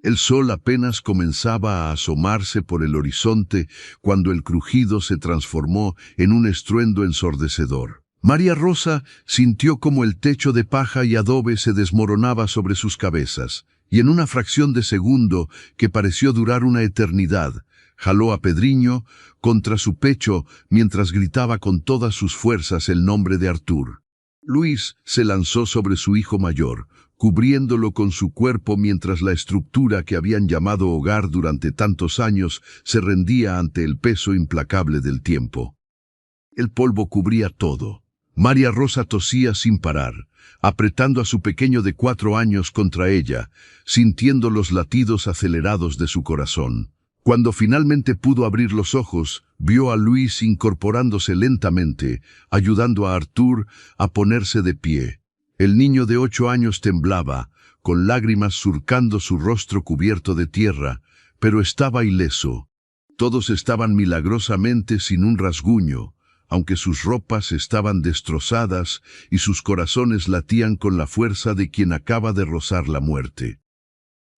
El sol apenas comenzaba a asomarse por el horizonte cuando el crujido se transformó en un estruendo ensordecedor. María Rosa sintió como el techo de paja y adobe se desmoronaba sobre sus cabezas, y en una fracción de segundo, que pareció durar una eternidad, jaló a Pedriño contra su pecho mientras gritaba con todas sus fuerzas el nombre de Artur. Luis se lanzó sobre su hijo mayor, cubriéndolo con su cuerpo mientras la estructura que habían llamado hogar durante tantos años se rendía ante el peso implacable del tiempo. El polvo cubría todo. María Rosa tosía sin parar, apretando a su pequeño de 4 años contra ella, sintiendo los latidos acelerados de su corazón. Cuando finalmente pudo abrir los ojos, vio a Luis incorporándose lentamente, ayudando a Artur a ponerse de pie. El niño de 8 años temblaba, con lágrimas surcando su rostro cubierto de tierra, pero estaba ileso. Todos estaban milagrosamente sin un rasguño, aunque sus ropas estaban destrozadas y sus corazones latían con la fuerza de quien acaba de rozar la muerte.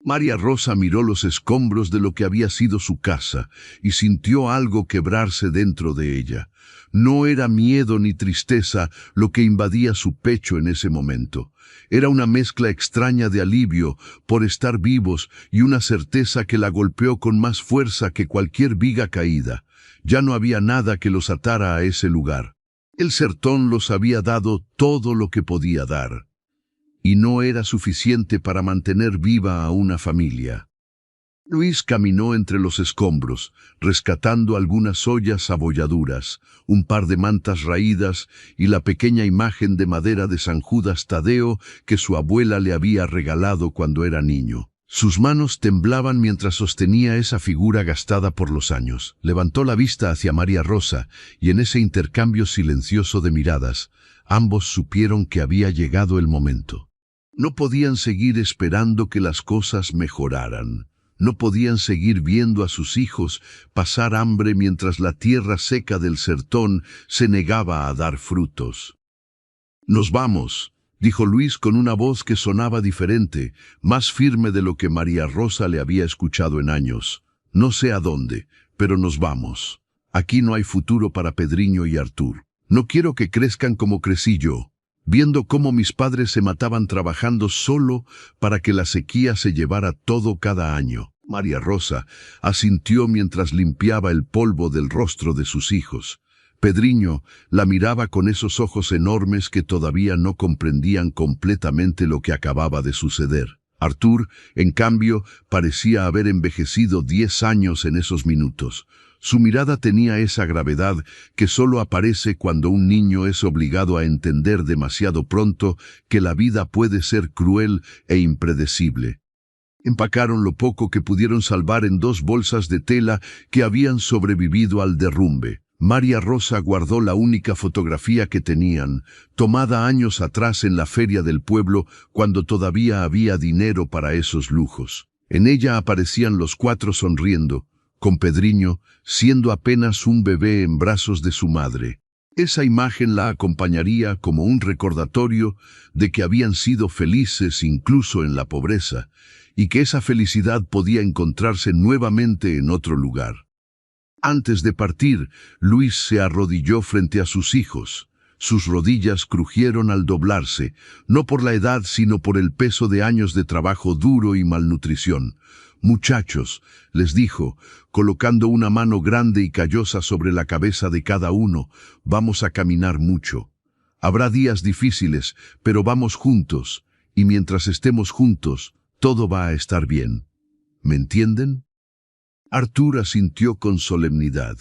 María Rosa miró los escombros de lo que había sido su casa y sintió algo quebrarse dentro de ella. No era miedo ni tristeza lo que invadía su pecho en ese momento. Era una mezcla extraña de alivio por estar vivos y una certeza que la golpeó con más fuerza que cualquier viga caída. Ya no había nada que los atara a ese lugar. El sertón los había dado todo lo que podía dar, y no era suficiente para mantener viva a una familia. Luis caminó entre los escombros, rescatando algunas ollas abolladuras, un par de mantas raídas y la pequeña imagen de madera de San Judas Tadeo que su abuela le había regalado cuando era niño. Sus manos temblaban mientras sostenía esa figura gastada por los años. Levantó la vista hacia María Rosa, y en ese intercambio silencioso de miradas, ambos supieron que había llegado el momento. No podían seguir esperando que las cosas mejoraran. No podían seguir viendo a sus hijos pasar hambre mientras la tierra seca del sertón se negaba a dar frutos. «Nos vamos», dijo Luis con una voz que sonaba diferente, más firme de lo que María Rosa le había escuchado en años. «No sé a dónde, pero nos vamos. Aquí no hay futuro para Pedriño y Artur. No quiero que crezcan como crecí yo, viendo cómo mis padres se mataban trabajando solo para que la sequía se llevara todo cada año». María Rosa asintió mientras limpiaba el polvo del rostro de sus hijos. Pedriño la miraba con esos ojos enormes que todavía no comprendían completamente lo que acababa de suceder. Artur, en cambio, parecía haber envejecido 10 años en esos minutos. Su mirada tenía esa gravedad que solo aparece cuando un niño es obligado a entender demasiado pronto que la vida puede ser cruel e impredecible. Empacaron lo poco que pudieron salvar en 2 bolsas de tela que habían sobrevivido al derrumbe. María Rosa guardó la única fotografía que tenían, tomada años atrás en la feria del pueblo cuando todavía había dinero para esos lujos. En ella aparecían los 4 sonriendo, con Pedriño siendo apenas un bebé en brazos de su madre. Esa imagen la acompañaría como un recordatorio de que habían sido felices incluso en la pobreza, y que esa felicidad podía encontrarse nuevamente en otro lugar. Antes de partir, Luis se arrodilló frente a sus hijos. Sus rodillas crujieron al doblarse, no por la edad sino por el peso de años de trabajo duro y malnutrición. «Muchachos», les dijo, colocando una mano grande y callosa sobre la cabeza de cada uno, «vamos a caminar mucho. Habrá días difíciles, pero vamos juntos, y mientras estemos juntos, todo va a estar bien. ¿Me entienden?». Artur asintió con solemnidad.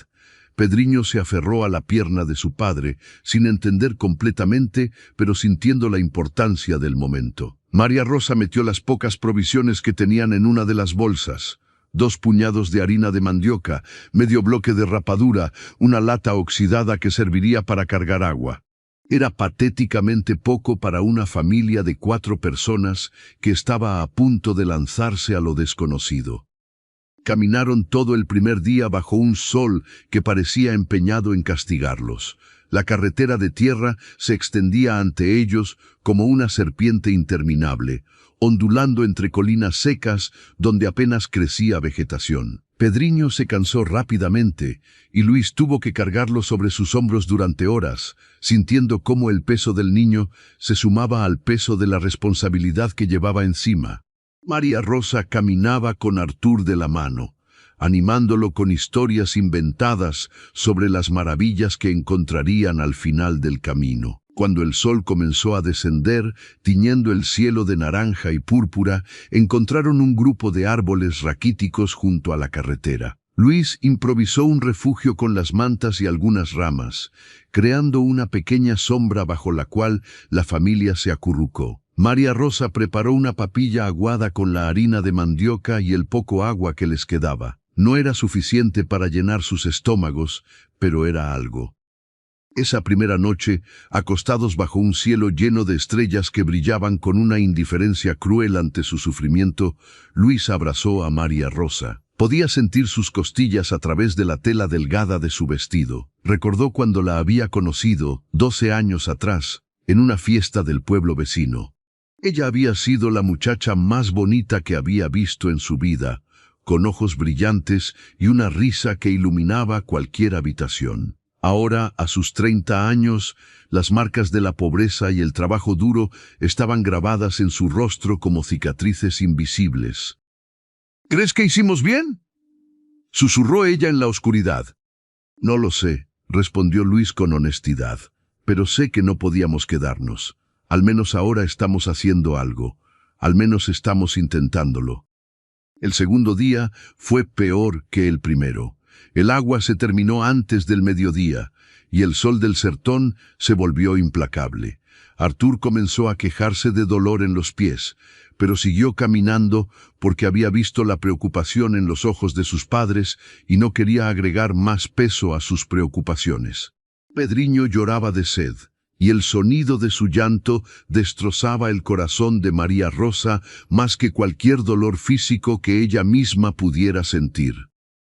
Pedriño se aferró a la pierna de su padre, sin entender completamente, pero sintiendo la importancia del momento. María Rosa metió las pocas provisiones que tenían en una de las bolsas: 2 puñados de harina de mandioca, medio bloque de rapadura, una lata oxidada que serviría para cargar agua. Era patéticamente poco para una familia de 4 personas que estaba a punto de lanzarse a lo desconocido. Caminaron todo el primer día bajo un sol que parecía empeñado en castigarlos. La carretera de tierra se extendía ante ellos como una serpiente interminable, ondulando entre colinas secas donde apenas crecía vegetación. Pedriño se cansó rápidamente y Luis tuvo que cargarlo sobre sus hombros durante horas, sintiendo cómo el peso del niño se sumaba al peso de la responsabilidad que llevaba encima. María Rosa caminaba con Artur de la mano, animándolo con historias inventadas sobre las maravillas que encontrarían al final del camino. Cuando el sol comenzó a descender, tiñendo el cielo de naranja y púrpura, encontraron un grupo de árboles raquíticos junto a la carretera. Luis improvisó un refugio con las mantas y algunas ramas, creando una pequeña sombra bajo la cual la familia se acurrucó. María Rosa preparó una papilla aguada con la harina de mandioca y el poco agua que les quedaba. No era suficiente para llenar sus estómagos, pero era algo. Esa primera noche, acostados bajo un cielo lleno de estrellas que brillaban con una indiferencia cruel ante su sufrimiento, Luis abrazó a María Rosa. Podía sentir sus costillas a través de la tela delgada de su vestido. Recordó cuando la había conocido, 12 años atrás, en una fiesta del pueblo vecino. Ella había sido la muchacha más bonita que había visto en su vida, con ojos brillantes y una risa que iluminaba cualquier habitación. Ahora, a sus 30 años, las marcas de la pobreza y el trabajo duro estaban grabadas en su rostro como cicatrices invisibles. «¿Crees que hicimos bien?», susurró ella en la oscuridad. «No lo sé», respondió Luis con honestidad, «pero sé que no podíamos quedarnos. Al menos ahora estamos haciendo algo. Al menos estamos intentándolo». El segundo día fue peor que el primero. El agua se terminó antes del mediodía, y el sol del sertón se volvió implacable. Artur comenzó a quejarse de dolor en los pies, pero siguió caminando porque había visto la preocupación en los ojos de sus padres y no quería agregar más peso a sus preocupaciones. Pedriño lloraba de sed, y el sonido de su llanto destrozaba el corazón de María Rosa más que cualquier dolor físico que ella misma pudiera sentir.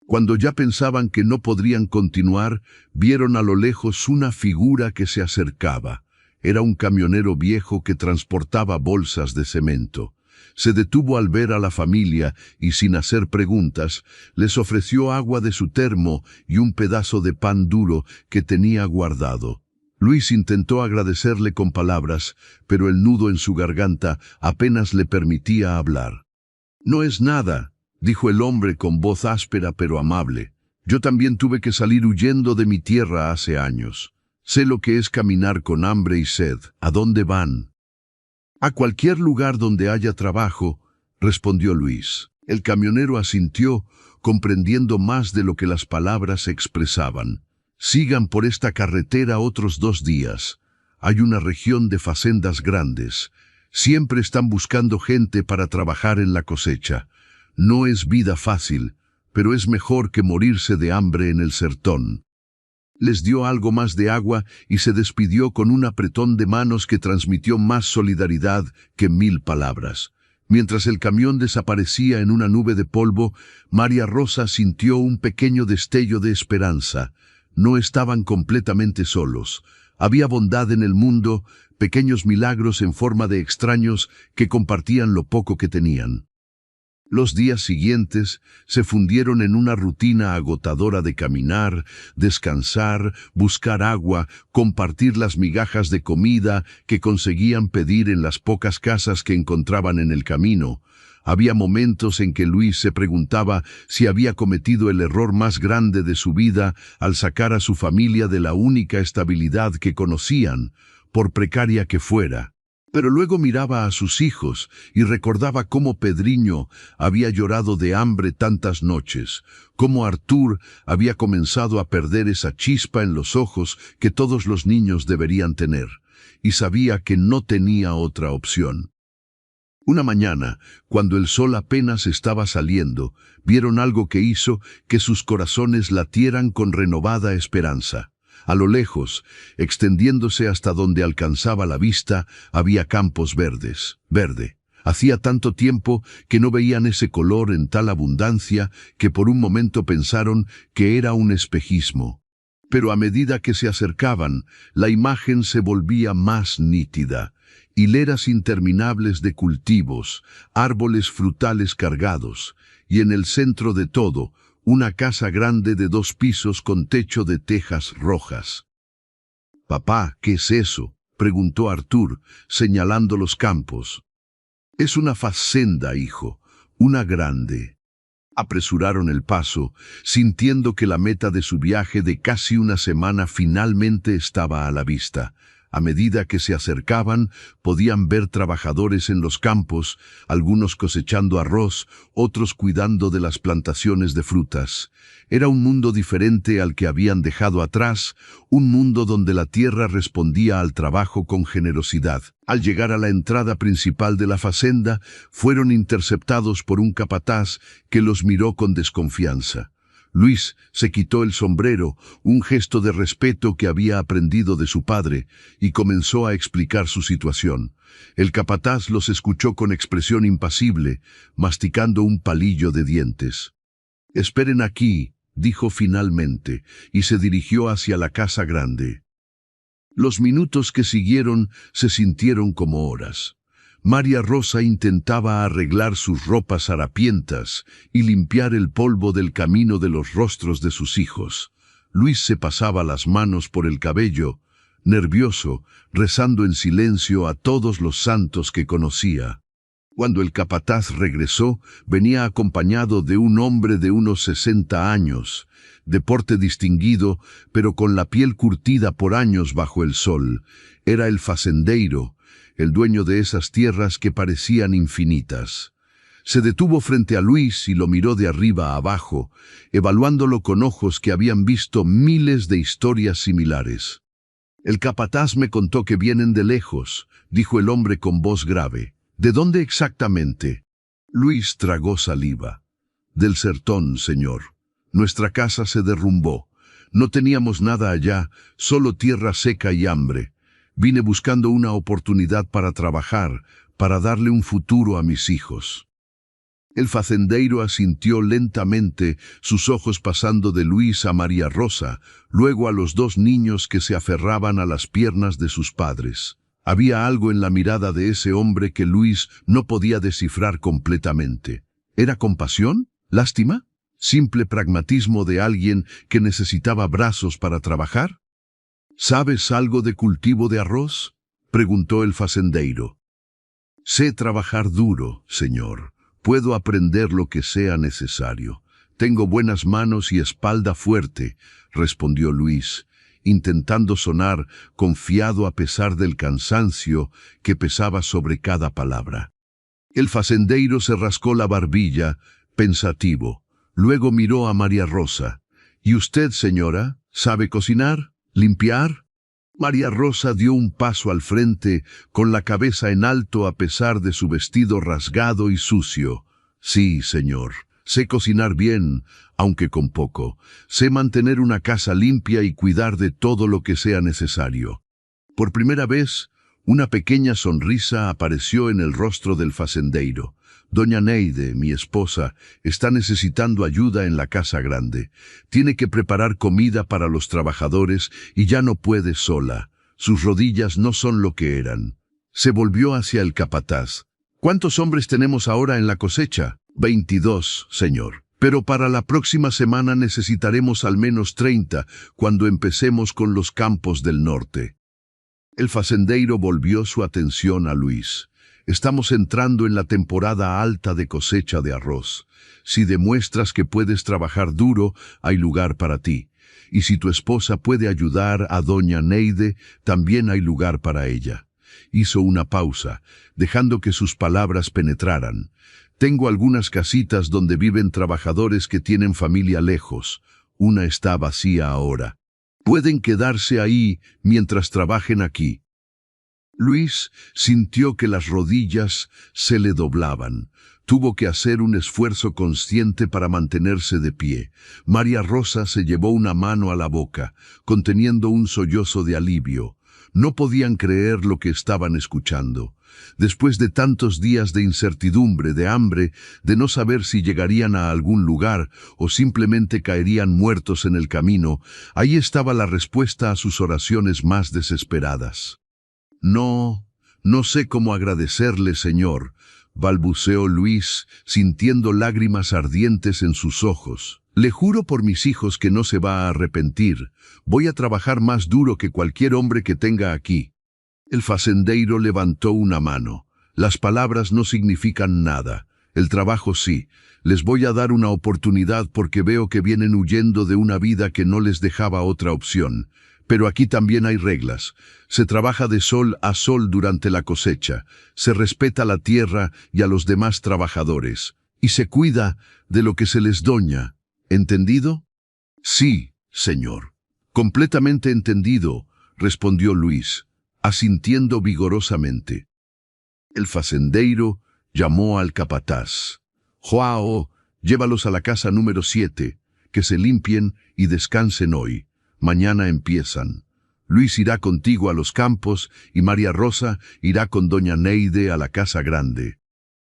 Cuando ya pensaban que no podrían continuar, vieron a lo lejos una figura que se acercaba. Era un camionero viejo que transportaba bolsas de cemento. Se detuvo al ver a la familia y, sin hacer preguntas, les ofreció agua de su termo y un pedazo de pan duro que tenía guardado. Luis intentó agradecerle con palabras, pero el nudo en su garganta apenas le permitía hablar. «No es nada», dijo el hombre con voz áspera pero amable. «Yo también tuve que salir huyendo de mi tierra hace años. Sé lo que es caminar con hambre y sed. ¿A dónde van?» «A cualquier lugar donde haya trabajo», respondió Luis. El camionero asintió, comprendiendo más de lo que las palabras expresaban. «Sigan por esta carretera otros 2 días. Hay una región de facendas grandes. Siempre están buscando gente para trabajar en la cosecha. No es vida fácil, pero es mejor que morirse de hambre en el sertón». Les dio algo más de agua y se despidió con un apretón de manos que transmitió más solidaridad que 1000 palabras. Mientras el camión desaparecía en una nube de polvo, María Rosa sintió un pequeño destello de esperanza. No estaban completamente solos. Había bondad en el mundo, pequeños milagros en forma de extraños que compartían lo poco que tenían. Los días siguientes se fundieron en una rutina agotadora de caminar, descansar, buscar agua, compartir las migajas de comida que conseguían pedir en las pocas casas que encontraban en el camino. Había momentos en que Luis se preguntaba si había cometido el error más grande de su vida al sacar a su familia de la única estabilidad que conocían, por precaria que fuera. Pero luego miraba a sus hijos y recordaba cómo Pedriño había llorado de hambre tantas noches, cómo Artur había comenzado a perder esa chispa en los ojos que todos los niños deberían tener, y sabía que no tenía otra opción. Una mañana, cuando el sol apenas estaba saliendo, vieron algo que hizo que sus corazones latieran con renovada esperanza. A lo lejos, extendiéndose hasta donde alcanzaba la vista, había campos verdes. Verde. Hacía tanto tiempo que no veían ese color en tal abundancia que por un momento pensaron que era un espejismo. Pero a medida que se acercaban, la imagen se volvía más nítida. hileras interminables de cultivos, árboles frutales cargados, y en el centro de todo, una casa grande de 2 pisos con techo de tejas rojas. «Papá, ¿qué es eso?», preguntó Arthur, señalando los campos. «Es una fazenda, hijo, una grande». Apresuraron el paso, sintiendo que la meta de su viaje de casi una semana finalmente estaba a la vista. A medida que se acercaban, podían ver trabajadores en los campos, algunos cosechando arroz, otros cuidando de las plantaciones de frutas. Era un mundo diferente al que habían dejado atrás, un mundo donde la tierra respondía al trabajo con generosidad. Al llegar a la entrada principal de la fazenda, fueron interceptados por un capataz que los miró con desconfianza. Luis se quitó el sombrero, un gesto de respeto que había aprendido de su padre, y comenzó a explicar su situación. El capataz los escuchó con expresión impasible, masticando un palillo de dientes. «Esperen aquí», dijo finalmente, y se dirigió hacia la casa grande. Los minutos que siguieron se sintieron como horas. María Rosa intentaba arreglar sus ropas harapientas y limpiar el polvo del camino de los rostros de sus hijos. Luis se pasaba las manos por el cabello, nervioso, rezando en silencio a todos los santos que conocía. Cuando el capataz regresó, venía acompañado de un hombre de unos 60 años, de porte distinguido, pero con la piel curtida por años bajo el sol. Era el facendeiro, el dueño de esas tierras que parecían infinitas. Se detuvo frente a Luis y lo miró de arriba a abajo, evaluándolo con ojos que habían visto miles de historias similares. «El capataz me contó que vienen de lejos», dijo el hombre con voz grave. «¿De dónde exactamente?» Luis tragó saliva. «Del sertón, señor. Nuestra casa se derrumbó. No teníamos nada allá, solo tierra seca y hambre. Vine buscando una oportunidad para trabajar, para darle un futuro a mis hijos». El facendeiro asintió lentamente, sus ojos pasando de Luis a María Rosa, luego a los 2 niños que se aferraban a las piernas de sus padres. Había algo en la mirada de ese hombre que Luis no podía descifrar completamente. ¿Era compasión? ¿Lástima? ¿Simple pragmatismo de alguien que necesitaba brazos para trabajar? «¿Sabes algo de cultivo de arroz?», preguntó el facendeiro. «Sé trabajar duro, señor. Puedo aprender lo que sea necesario. Tengo buenas manos y espalda fuerte», respondió Luis, intentando sonar confiado a pesar del cansancio que pesaba sobre cada palabra. El facendeiro se rascó la barbilla, pensativo. Luego miró a María Rosa. «¿Y usted, señora, sabe cocinar? ¿Limpiar?» María Rosa dio un paso al frente, con la cabeza en alto a pesar de su vestido rasgado y sucio. «Sí, señor. Sé cocinar bien, aunque con poco. Sé mantener una casa limpia y cuidar de todo lo que sea necesario». Por primera vez, una pequeña sonrisa apareció en el rostro del facendeiro. «Doña Neide, mi esposa, está necesitando ayuda en la casa grande. Tiene que preparar comida para los trabajadores y ya no puede sola. Sus rodillas no son lo que eran». Se volvió hacia el capataz. «¿Cuántos hombres tenemos ahora en la cosecha?» «22, señor. Pero para la próxima semana necesitaremos al menos 30 cuando empecemos con los campos del norte». El facendeiro volvió su atención a Luis. «Estamos entrando en la temporada alta de cosecha de arroz. Si demuestras que puedes trabajar duro, hay lugar para ti. Y si tu esposa puede ayudar a doña Neide, también hay lugar para ella». Hizo una pausa, dejando que sus palabras penetraran. «Tengo algunas casitas donde viven trabajadores que tienen familia lejos. Una está vacía ahora. Pueden quedarse ahí mientras trabajen aquí». Luis sintió que las rodillas se le doblaban. Tuvo que hacer un esfuerzo consciente para mantenerse de pie. María Rosa se llevó una mano a la boca, conteniendo un sollozo de alivio. No podían creer lo que estaban escuchando. Después de tantos días de incertidumbre, de hambre, de no saber si llegarían a algún lugar o simplemente caerían muertos en el camino, ahí estaba la respuesta a sus oraciones más desesperadas. «No, No sé cómo agradecerle, señor, balbuceó Luis, sintiendo lágrimas ardientes en sus ojos. Le juro por mis hijos que no se va a arrepentir. Voy a trabajar más duro que cualquier hombre que tenga aquí. El facendeiro levantó una mano. Las palabras no significan nada. El trabajo sí. Les voy a dar una oportunidad porque veo que vienen huyendo de una vida que no les dejaba otra opción. Pero aquí también hay reglas. Se trabaja de sol a sol durante la cosecha. Se respeta la tierra y a los demás trabajadores. Y se cuida de lo que se les doña. ¿Entendido? Sí, señor. Completamente entendido, respondió Luis, asintiendo vigorosamente. El facendeiro llamó al capataz. Joao, llévalos a la casa número 7, que se limpien y descansen hoy. Mañana empiezan. Luis irá contigo a los campos y María Rosa irá con doña Neide a la casa grande.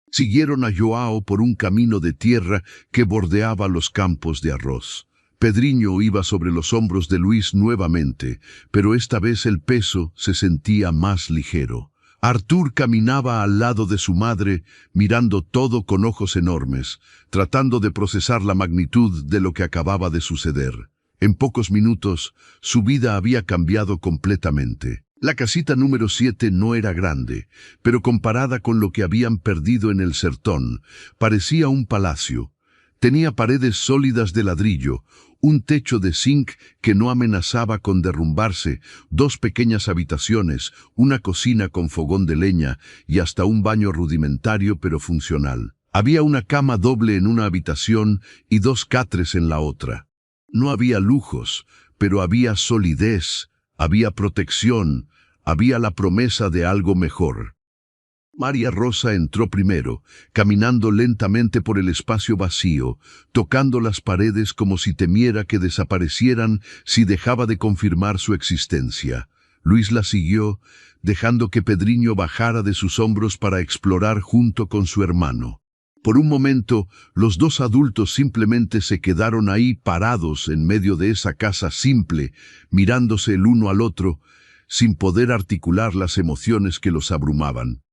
Siguieron a Joao por un camino de tierra que bordeaba los campos de arroz. Pedriño iba sobre los hombros de Luis nuevamente, pero esta vez el peso se sentía más ligero. Artur caminaba al lado de su madre, mirando todo con ojos enormes, tratando de procesar la magnitud de lo que acababa de suceder. En pocos minutos, su vida había cambiado completamente. La casita número 7 no era grande, pero comparada con lo que habían perdido en el sertón, parecía un palacio. Tenía paredes sólidas de ladrillo, un techo de zinc que no amenazaba con derrumbarse, 2 pequeñas habitaciones, una cocina con fogón de leña y hasta un baño rudimentario pero funcional. Había una cama doble en una habitación y 2 catres en la otra. No había lujos, pero había solidez, había protección, había la promesa de algo mejor. María Rosa entró primero, caminando lentamente por el espacio vacío, tocando las paredes como si temiera que desaparecieran si dejaba de confirmar su existencia. Luis la siguió, dejando que Pedriño bajara de sus hombros para explorar junto con su hermano. Por un momento, los 2 adultos simplemente se quedaron ahí parados en medio de esa casa simple, mirándose el uno al otro, sin poder articular las emociones que los abrumaban.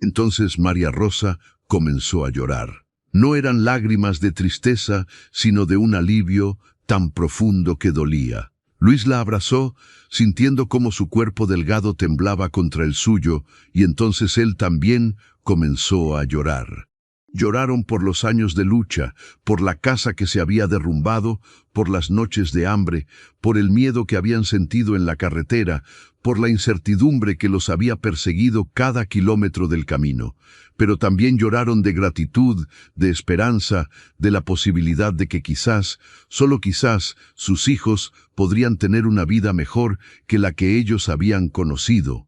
Entonces María Rosa comenzó a llorar. No eran lágrimas de tristeza, sino de un alivio tan profundo que dolía. Luis la abrazó, sintiendo cómo su cuerpo delgado temblaba contra el suyo, y entonces él también comenzó a llorar. Lloraron por los años de lucha, por la casa que se había derrumbado, por las noches de hambre, por el miedo que habían sentido en la carretera, por la incertidumbre que los había perseguido cada kilómetro del camino. Pero también lloraron de gratitud, de esperanza, de la posibilidad de que quizás, solo quizás, sus hijos podrían tener una vida mejor que la que ellos habían conocido.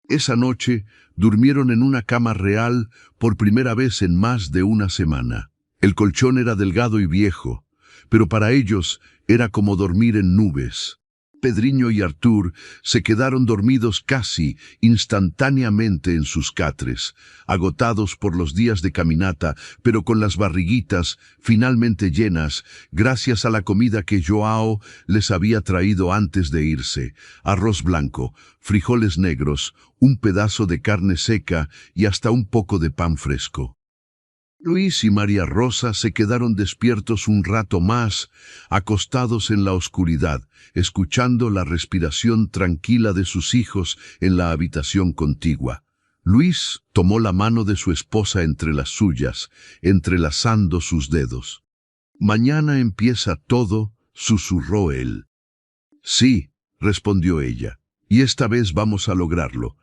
Esa noche durmieron en una cama real por primera vez en más de una semana. El colchón era delgado y viejo, pero para ellos era como dormir en nubes. Pedriño y Artur se quedaron dormidos casi instantáneamente en sus catres, agotados por los días de caminata, pero con las barriguitas finalmente llenas, gracias a la comida que Joao les había traído antes de irse: arroz blanco, frijoles negros, un pedazo de carne seca y hasta un poco de pan fresco. Luis y María Rosa se quedaron despiertos un rato más, acostados en la oscuridad, escuchando la respiración tranquila de sus hijos en la habitación contigua. Luis tomó la mano de su esposa entre las suyas, entrelazando sus dedos. «Mañana empieza todo», susurró él. «Sí», respondió ella, «y esta vez vamos a lograrlo.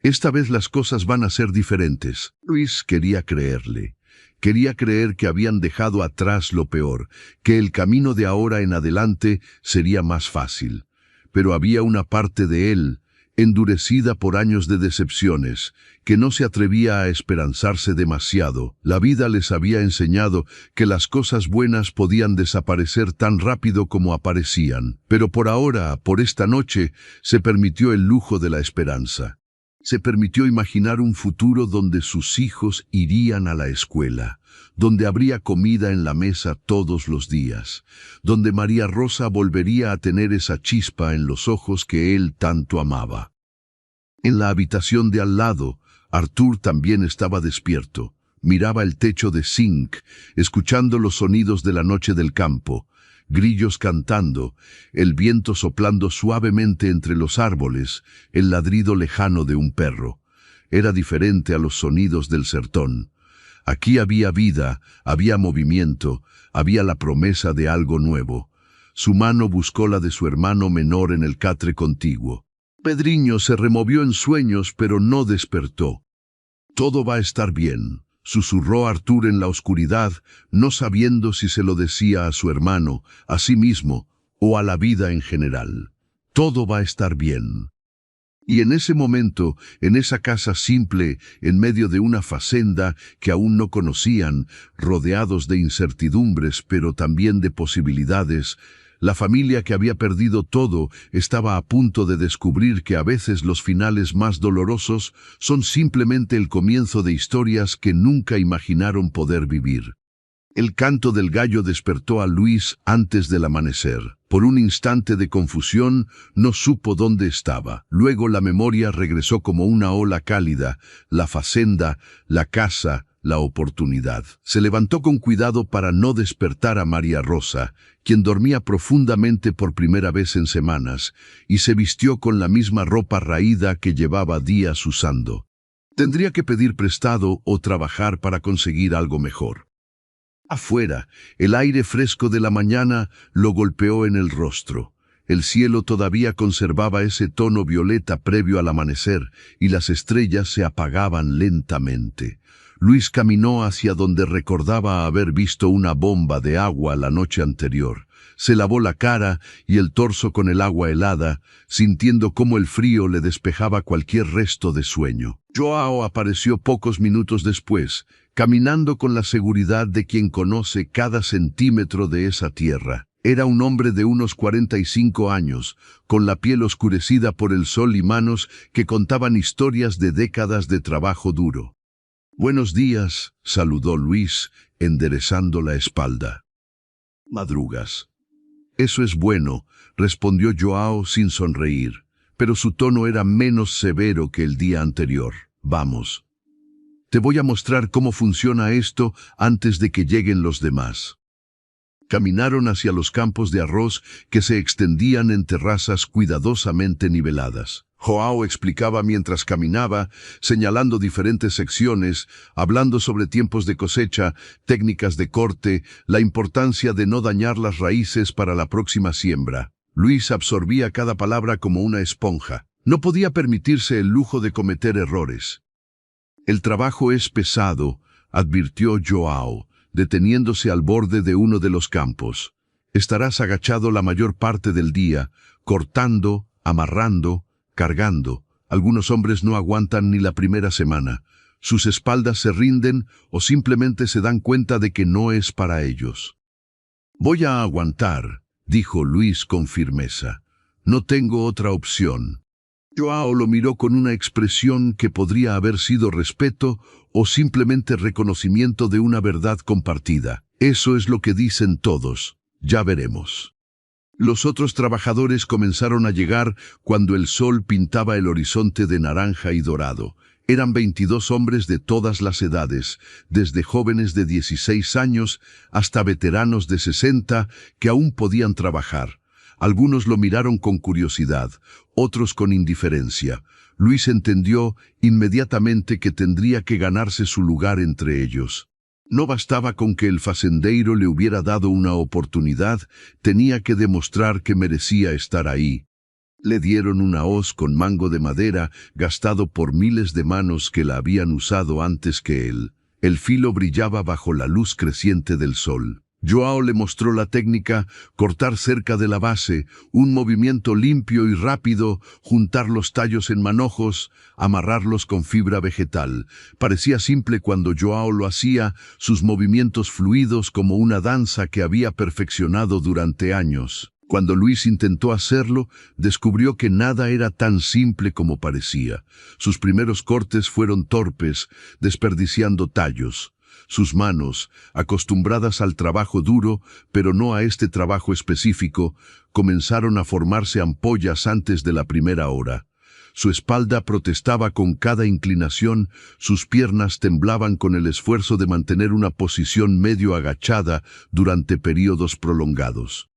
Esta vez las cosas van a ser diferentes». Luis quería creerle. Quería creer que habían dejado atrás lo peor, que el camino de ahora en adelante sería más fácil. Pero había una parte de él, endurecida por años de decepciones, que no se atrevía a esperanzarse demasiado. La vida les había enseñado que las cosas buenas podían desaparecer tan rápido como aparecían. Pero por ahora, por esta noche, se permitió el lujo de la esperanza. Se permitió imaginar un futuro donde sus hijos irían a la escuela, donde habría comida en la mesa todos los días, donde María Rosa volvería a tener esa chispa en los ojos que él tanto amaba. En la habitación de al lado, Arthur también estaba despierto. Miraba el techo de zinc, escuchando los sonidos de la noche del campo, grillos cantando, el viento soplando suavemente entre los árboles, el ladrido lejano de un perro. Era diferente a los sonidos del sertón. Aquí había vida, había movimiento, había la promesa de algo nuevo. Su mano buscó la de su hermano menor en el catre contiguo. Pedriño se removió en sueños, pero no despertó. «Todo va a estar bien», susurró Arthur en la oscuridad, no sabiendo si se lo decía a su hermano, a sí mismo o a la vida en general. «Todo va a estar bien». Y en ese momento, en esa casa simple, en medio de una facenda que aún no conocían, rodeados de incertidumbres pero también de posibilidades, la familia que había perdido todo estaba a punto de descubrir que a veces los finales más dolorosos son simplemente el comienzo de historias que nunca imaginaron poder vivir. El canto del gallo despertó a Luis antes del amanecer. Por un instante de confusión, no supo dónde estaba. Luego la memoria regresó como una ola cálida, la facenda, la casa, la oportunidad. Se levantó con cuidado para no despertar a María Rosa, quien dormía profundamente por primera vez en semanas, y se vistió con la misma ropa raída que llevaba días usando. Tendría que pedir prestado o trabajar para conseguir algo mejor. Afuera, el aire fresco de la mañana lo golpeó en el rostro. El cielo todavía conservaba ese tono violeta previo al amanecer, y las estrellas se apagaban lentamente. Luis caminó hacia donde recordaba haber visto una bomba de agua la noche anterior. Se lavó la cara y el torso con el agua helada, sintiendo cómo el frío le despejaba cualquier resto de sueño. Joao apareció pocos minutos después, caminando con la seguridad de quien conoce cada centímetro de esa tierra. Era un hombre de unos 45 años, con la piel oscurecida por el sol y manos que contaban historias de décadas de trabajo duro. «Buenos días», saludó Luis, enderezando la espalda. «Madrugas». «Eso es bueno», respondió Joao sin sonreír, pero su tono era menos severo que el día anterior. «Vamos. Te voy a mostrar cómo funciona esto antes de que lleguen los demás». Caminaron hacia los campos de arroz que se extendían en terrazas cuidadosamente niveladas. Joao explicaba mientras caminaba, señalando diferentes secciones, hablando sobre tiempos de cosecha, técnicas de corte, la importancia de no dañar las raíces para la próxima siembra. Luis absorbía cada palabra como una esponja. No podía permitirse el lujo de cometer errores. «El trabajo es pesado», advirtió Joao, deteniéndose al borde de uno de los campos. «Estarás agachado la mayor parte del día, cortando, amarrando, cargando. Algunos hombres no aguantan ni la primera semana. Sus espaldas se rinden o simplemente se dan cuenta de que no es para ellos». «Voy a aguantar», dijo Luis con firmeza. «No tengo otra opción». Joao lo miró con una expresión que podría haber sido respeto o simplemente reconocimiento de una verdad compartida. «Eso es lo que dicen todos. Ya veremos». Los otros trabajadores comenzaron a llegar cuando el sol pintaba el horizonte de naranja y dorado. Eran 22 hombres de todas las edades, desde jóvenes de 16 años hasta veteranos de 60 que aún podían trabajar. Algunos lo miraron con curiosidad, otros con indiferencia. Luis entendió inmediatamente que tendría que ganarse su lugar entre ellos. No bastaba con que el facendeiro le hubiera dado una oportunidad, tenía que demostrar que merecía estar ahí. Le dieron una hoz con mango de madera, gastado por miles de manos que la habían usado antes que él. El filo brillaba bajo la luz creciente del sol. Joao le mostró la técnica: cortar cerca de la base, un movimiento limpio y rápido, juntar los tallos en manojos, amarrarlos con fibra vegetal. Parecía simple cuando Joao lo hacía, sus movimientos fluidos como una danza que había perfeccionado durante años. Cuando Luis intentó hacerlo, descubrió que nada era tan simple como parecía. Sus primeros cortes fueron torpes, desperdiciando tallos. Sus manos, acostumbradas al trabajo duro, pero no a este trabajo específico, comenzaron a formarse ampollas antes de la primera hora. Su espalda protestaba con cada inclinación, sus piernas temblaban con el esfuerzo de mantener una posición medio agachada durante períodos prolongados.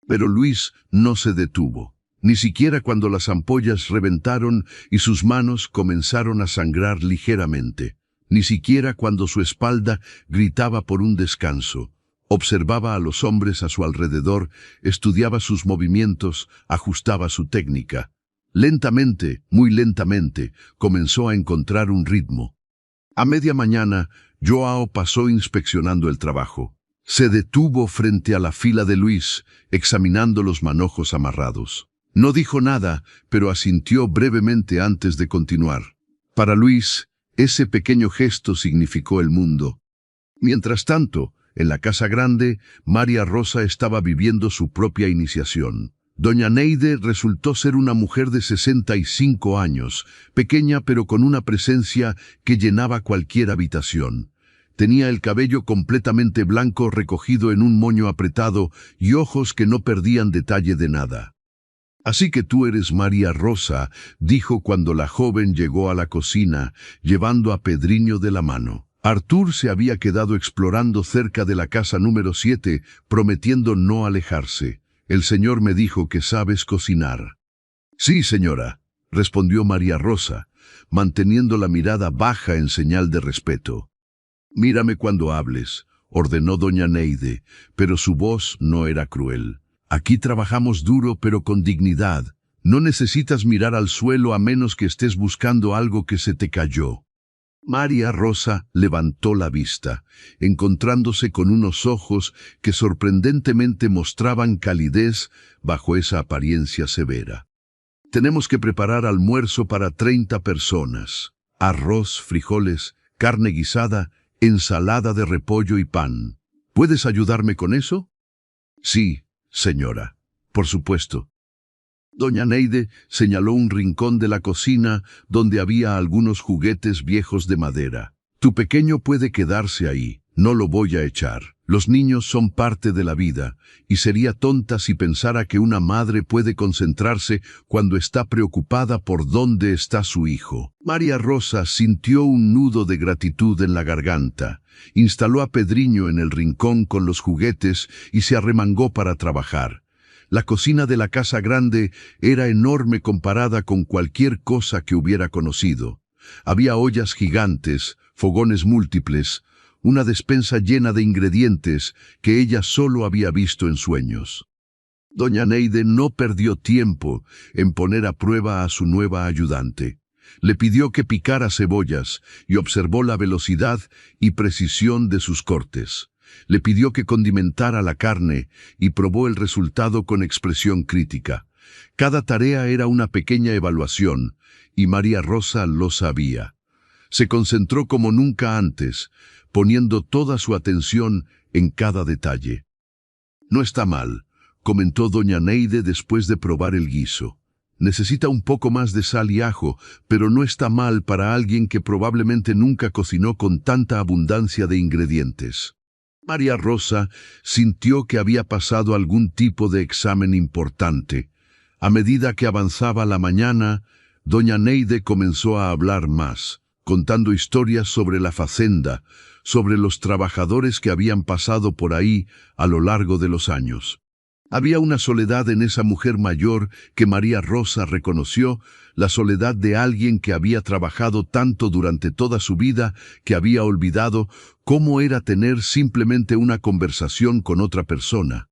Pero Luis no se detuvo, ni siquiera cuando las ampollas reventaron y sus manos comenzaron a sangrar ligeramente, ni siquiera cuando su espalda gritaba por un descanso. Observaba a los hombres a su alrededor, estudiaba sus movimientos, ajustaba su técnica. Lentamente, muy lentamente, comenzó a encontrar un ritmo. A media mañana, Joao pasó inspeccionando el trabajo. Se detuvo frente a la fila de Luis, examinando los manojos amarrados. No dijo nada, pero asintió brevemente antes de continuar. Para Luis, ese pequeño gesto significó el mundo. Mientras tanto, en la casa grande, María Rosa estaba viviendo su propia iniciación. Doña Neide resultó ser una mujer de 65 años, pequeña pero con una presencia que llenaba cualquier habitación. Tenía el cabello completamente blanco recogido en un moño apretado y ojos que no perdían detalle de nada. «Así que tú eres María Rosa», dijo cuando la joven llegó a la cocina, llevando a Pedriño de la mano. Artur se había quedado explorando cerca de la casa número 7, prometiendo no alejarse. «El señor me dijo que sabes cocinar». «Sí, señora», respondió María Rosa, manteniendo la mirada baja en señal de respeto. «Mírame cuando hables», ordenó doña Neide, pero su voz no era cruel. «Aquí trabajamos duro pero con dignidad. No necesitas mirar al suelo a menos que estés buscando algo que se te cayó». María Rosa levantó la vista, encontrándose con unos ojos que sorprendentemente mostraban calidez bajo esa apariencia severa. «Tenemos que preparar almuerzo para 30 personas. Arroz, frijoles, carne guisada, ensalada de repollo y pan. ¿Puedes ayudarme con eso?» «Sí, señora, por supuesto». Doña Neide señaló un rincón de la cocina donde había algunos juguetes viejos de madera. «Tu pequeño puede quedarse ahí, no lo voy a echar. Los niños son parte de la vida, y sería tonta si pensara que una madre puede concentrarse cuando está preocupada por dónde está su hijo». María Rosa sintió un nudo de gratitud en la garganta. Instaló a Pedriño en el rincón con los juguetes y se arremangó para trabajar. La cocina de la casa grande era enorme comparada con cualquier cosa que hubiera conocido. Había ollas gigantes, fogones múltiples, una despensa llena de ingredientes que ella solo había visto en sueños. Doña Neide no perdió tiempo en poner a prueba a su nueva ayudante. Le pidió que picara cebollas y observó la velocidad y precisión de sus cortes. Le pidió que condimentara la carne y probó el resultado con expresión crítica. Cada tarea era una pequeña evaluación, y María Rosa lo sabía. Se concentró como nunca antes, poniendo toda su atención en cada detalle. «No está mal», comentó doña Neide después de probar el guiso. «Necesita un poco más de sal y ajo, pero no está mal para alguien que probablemente nunca cocinó con tanta abundancia de ingredientes». María Rosa sintió que había pasado algún tipo de examen importante. A medida que avanzaba la mañana, doña Neide comenzó a hablar más, contando historias sobre la fazenda, sobre los trabajadores que habían pasado por ahí a lo largo de los años. Había una soledad en esa mujer mayor que María Rosa reconoció, la soledad de alguien que había trabajado tanto durante toda su vida que había olvidado cómo era tener simplemente una conversación con otra persona.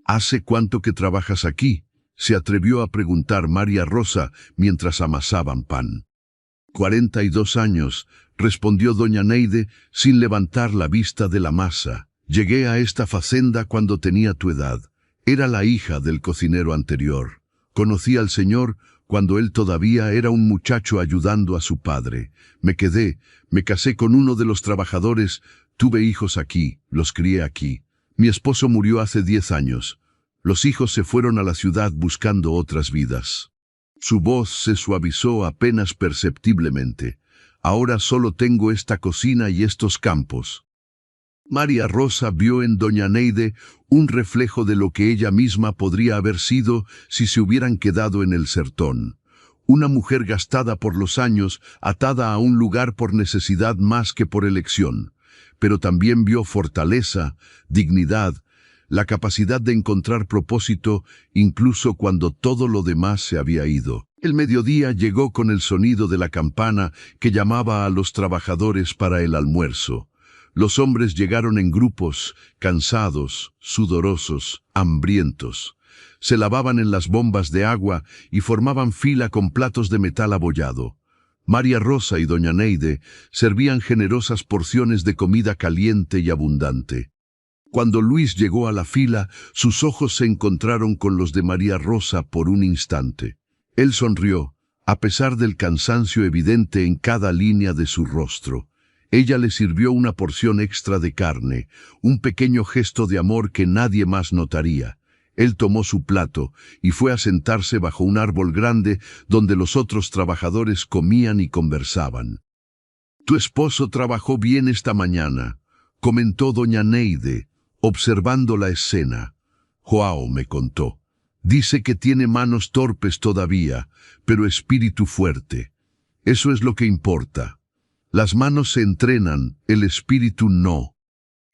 «¿Hace cuánto que trabajas aquí?», se atrevió a preguntar María Rosa mientras amasaban pan. «42 años», respondió doña Neide sin levantar la vista de la masa. «Llegué a esta fazenda cuando tenía tu edad. Era la hija del cocinero anterior. Conocí al señor cuando él todavía era un muchacho ayudando a su padre. Me casé con uno de los trabajadores, tuve hijos aquí, los crié aquí. Mi esposo murió hace 10 años. Los hijos se fueron a la ciudad buscando otras vidas». Su voz se suavizó apenas perceptiblemente. «Ahora solo tengo esta cocina y estos campos». María Rosa vio en doña Neide un reflejo de lo que ella misma podría haber sido si se hubieran quedado en el sertón. una mujer gastada por los años, atada a un lugar por necesidad más que por elección. Pero también vio fortaleza, dignidad, la capacidad de encontrar propósito incluso cuando todo lo demás se había ido. El mediodía llegó con el sonido de la campana que llamaba a los trabajadores para el almuerzo. Los hombres llegaron en grupos, cansados, sudorosos, hambrientos. Se lavaban en las bombas de agua y formaban fila con platos de metal abollado. María Rosa y doña Neide servían generosas porciones de comida caliente y abundante. Cuando Luis llegó a la fila, sus ojos se encontraron con los de María Rosa por un instante. Él sonrió, a pesar del cansancio evidente en cada línea de su rostro. Ella le sirvió una porción extra de carne, un pequeño gesto de amor que nadie más notaría. Él tomó su plato y fue a sentarse bajo un árbol grande donde los otros trabajadores comían y conversaban. «Tu esposo trabajó bien esta mañana», comentó doña Neide, observando la escena. «Joao me contó. Dice que tiene manos torpes todavía, pero espíritu fuerte. Eso es lo que importa. Las manos se entrenan, el espíritu no».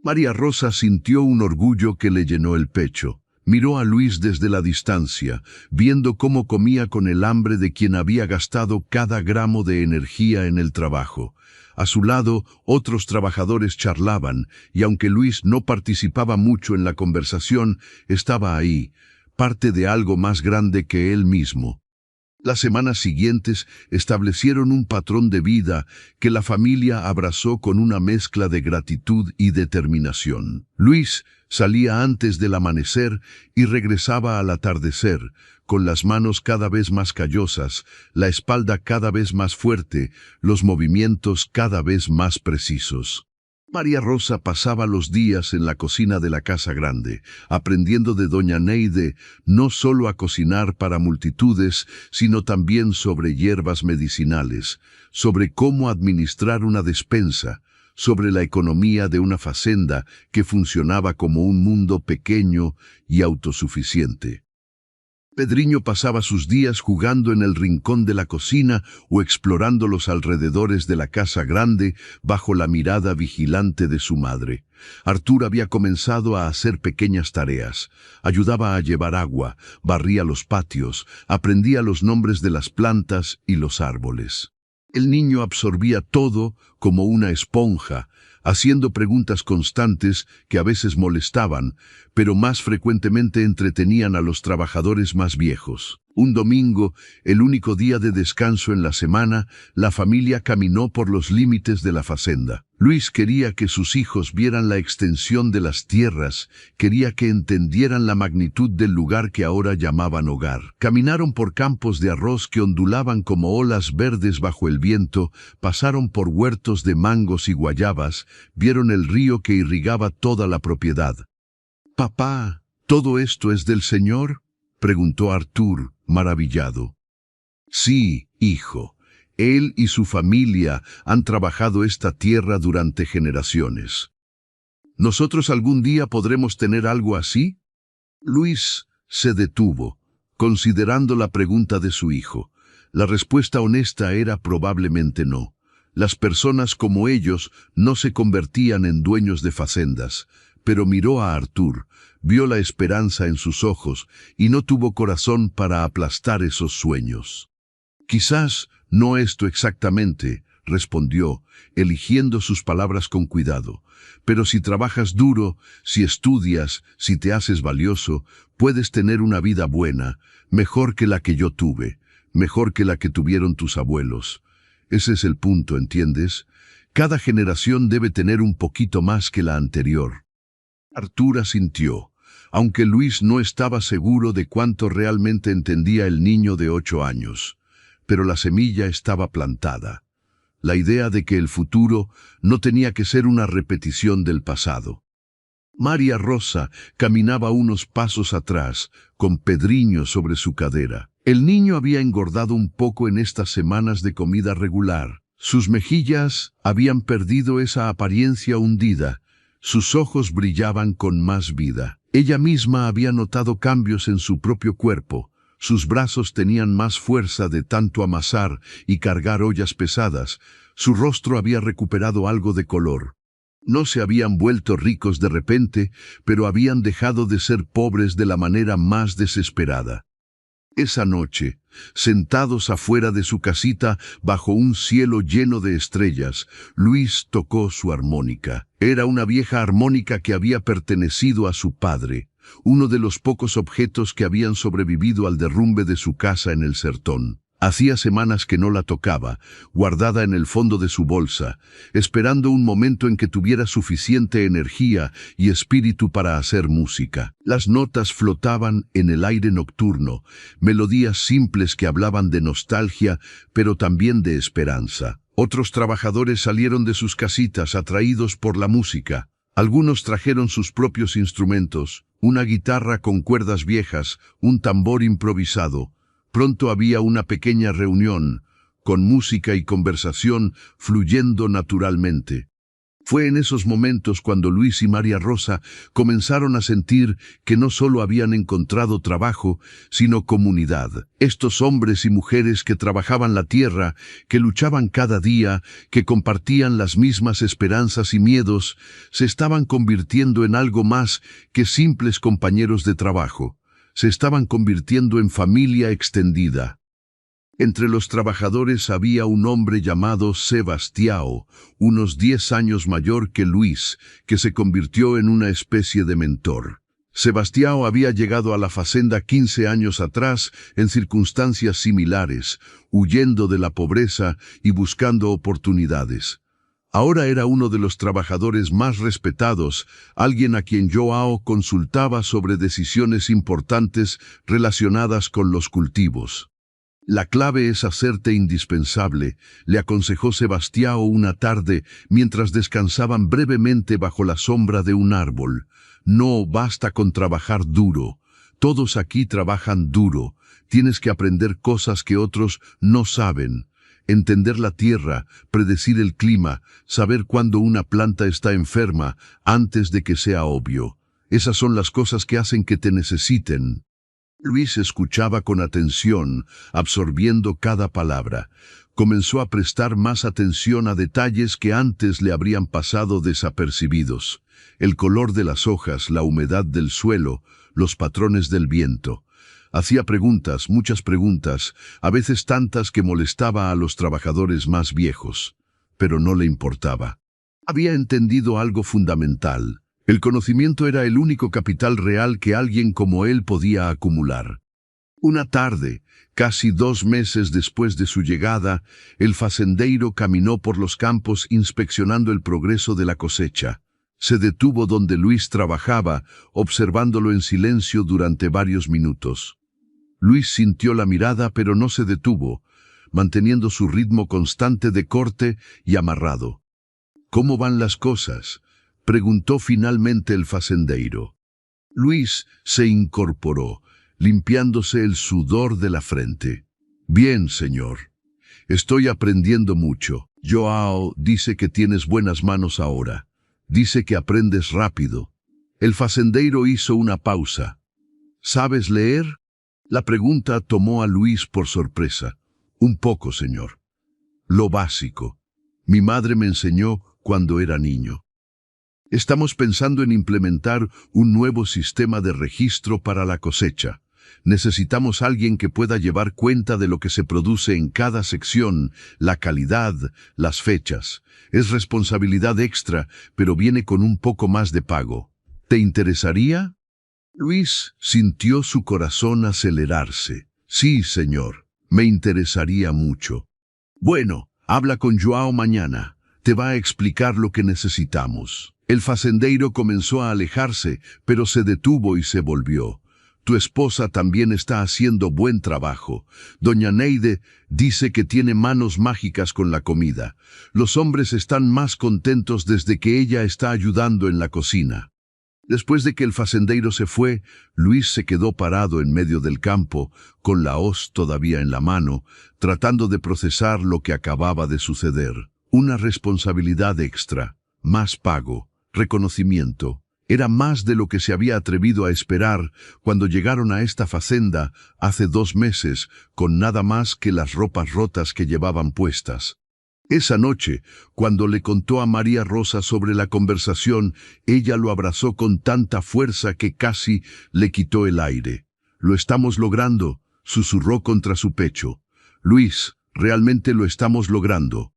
María Rosa sintió un orgullo que le llenó el pecho. Miró a Luis desde la distancia, viendo cómo comía con el hambre de quien había gastado cada gramo de energía en el trabajo. A su lado, otros trabajadores charlaban, y aunque Luis no participaba mucho en la conversación, estaba ahí, parte de algo más grande que él mismo. Las semanas siguientes establecieron un patrón de vida que la familia abrazó con una mezcla de gratitud y determinación. Luis salía antes del amanecer y regresaba al atardecer, con las manos cada vez más callosas, la espalda cada vez más fuerte, los movimientos cada vez más precisos. María Rosa pasaba los días en la cocina de la casa grande, aprendiendo de doña Neide no solo a cocinar para multitudes, sino también sobre hierbas medicinales, sobre cómo administrar una despensa, sobre la economía de una fazenda que funcionaba como un mundo pequeño y autosuficiente. Pedriño pasaba sus días jugando en el rincón de la cocina o explorando los alrededores de la casa grande bajo la mirada vigilante de su madre. Artur había comenzado a hacer pequeñas tareas. Ayudaba a llevar agua, barría los patios, aprendía los nombres de las plantas y los árboles. El niño absorbía todo como una esponja, haciendo preguntas constantes que a veces molestaban, pero más frecuentemente entretenían a los trabajadores más viejos. Un domingo, el único día de descanso en la semana, la familia caminó por los límites de la fazenda. Luis quería que sus hijos vieran la extensión de las tierras, quería que entendieran la magnitud del lugar que ahora llamaban hogar. Caminaron por campos de arroz que ondulaban como olas verdes bajo el viento, pasaron por huertos de mangos y guayabas, vieron el río que irrigaba toda la propiedad. «Papá, ¿todo esto es del Señor?», preguntó Artur, maravillado. «Sí, hijo. Él y su familia han trabajado esta tierra durante generaciones. ¿Nosotros algún día podremos tener algo así?». Luis se detuvo, considerando la pregunta de su hijo. La respuesta honesta era probablemente no. Las personas como ellos no se convertían en dueños de facendas, pero miró a Artur, vio la esperanza en sus ojos y no tuvo corazón para aplastar esos sueños. «Quizás no esto exactamente», respondió, eligiendo sus palabras con cuidado, «pero si trabajas duro, si estudias, si te haces valioso, puedes tener una vida buena, mejor que la que yo tuve, mejor que la que tuvieron tus abuelos. Ese es el punto, ¿entiendes? Cada generación debe tener un poquito más que la anterior». Artur asintió, aunque Luis no estaba seguro de cuánto realmente entendía el niño de 8 años. Pero la semilla estaba plantada. La idea de que el futuro no tenía que ser una repetición del pasado. María Rosa caminaba unos pasos atrás, con Pedriño sobre su cadera. El niño había engordado un poco en estas semanas de comida regular. Sus mejillas habían perdido esa apariencia hundida. Sus ojos brillaban con más vida. Ella misma había notado cambios en su propio cuerpo. Sus brazos tenían más fuerza de tanto amasar y cargar ollas pesadas. Su rostro había recuperado algo de color. No se habían vuelto ricos de repente, pero habían dejado de ser pobres de la manera más desesperada. Esa noche, sentados afuera de su casita bajo un cielo lleno de estrellas, Luis tocó su armónica. Era una vieja armónica que había pertenecido a su padre, uno de los pocos objetos que habían sobrevivido al derrumbe de su casa en el sertón. Hacía semanas que no la tocaba, guardada en el fondo de su bolsa, esperando un momento en que tuviera suficiente energía y espíritu para hacer música. Las notas flotaban en el aire nocturno, melodías simples que hablaban de nostalgia, pero también de esperanza. Otros trabajadores salieron de sus casitas atraídos por la música. Algunos trajeron sus propios instrumentos, una guitarra con cuerdas viejas, un tambor improvisado. Pronto había una pequeña reunión, con música y conversación fluyendo naturalmente. Fue en esos momentos cuando Luis y María Rosa comenzaron a sentir que no solo habían encontrado trabajo, sino comunidad. Estos hombres y mujeres que trabajaban la tierra, que luchaban cada día, que compartían las mismas esperanzas y miedos, se estaban convirtiendo en algo más que simples compañeros de trabajo. Se estaban convirtiendo en familia extendida. Entre los trabajadores había un hombre llamado Sebastião, unos 10 años mayor que Luis, que se convirtió en una especie de mentor. Sebastião había llegado a la fazenda 15 años atrás en circunstancias similares, huyendo de la pobreza y buscando oportunidades. Ahora era uno de los trabajadores más respetados, alguien a quien João consultaba sobre decisiones importantes relacionadas con los cultivos. La clave es hacerte indispensable, le aconsejó Sebastião una tarde mientras descansaban brevemente bajo la sombra de un árbol. No basta con trabajar duro. Todos aquí trabajan duro. Tienes que aprender cosas que otros no saben. Entender la tierra, predecir el clima, saber cuándo una planta está enferma antes de que sea obvio. Esas son las cosas que hacen que te necesiten. Luis escuchaba con atención, absorbiendo cada palabra. Comenzó a prestar más atención a detalles que antes le habrían pasado desapercibidos. El color de las hojas, la humedad del suelo, los patrones del viento. Hacía preguntas, muchas preguntas, a veces tantas que molestaba a los trabajadores más viejos, pero no le importaba. Había entendido algo fundamental. El conocimiento era el único capital real que alguien como él podía acumular. Una tarde, casi 2 meses después de su llegada, el facendeiro caminó por los campos inspeccionando el progreso de la cosecha. Se detuvo donde Luis trabajaba, observándolo en silencio durante varios minutos. Luis sintió la mirada, pero no se detuvo, manteniendo su ritmo constante de corte y amarrado. «¿Cómo van las cosas?», preguntó finalmente el facendeiro. Luis se incorporó, limpiándose el sudor de la frente. «Bien, señor. Estoy aprendiendo mucho. João dice que tienes buenas manos ahora. Dice que aprendes rápido». El facendeiro hizo una pausa. «¿Sabes leer?». La pregunta tomó a Luis por sorpresa. «Un poco, señor. Lo básico. Mi madre me enseñó cuando era niño». «Estamos pensando en implementar un nuevo sistema de registro para la cosecha. Necesitamos alguien que pueda llevar cuenta de lo que se produce en cada sección, la calidad, las fechas. Es responsabilidad extra, pero viene con un poco más de pago. ¿Te interesaría?». Luis sintió su corazón acelerarse. «Sí, señor, me interesaría mucho». «Bueno, habla con João mañana. Te va a explicar lo que necesitamos». El facendeiro comenzó a alejarse, pero se detuvo y se volvió. «Tu esposa también está haciendo buen trabajo. Doña Neide dice que tiene manos mágicas con la comida. Los hombres están más contentos desde que ella está ayudando en la cocina». Después de que el facendeiro se fue, Luis se quedó parado en medio del campo, con la hoz todavía en la mano, tratando de procesar lo que acababa de suceder. Una responsabilidad extra, más pago, reconocimiento. Era más de lo que se había atrevido a esperar cuando llegaron a esta fazenda hace 2 meses, con nada más que las ropas rotas que llevaban puestas. Esa noche, cuando le contó a María Rosa sobre la conversación, ella lo abrazó con tanta fuerza que casi le quitó el aire. «Lo estamos logrando», susurró contra su pecho. «Luis, realmente lo estamos logrando».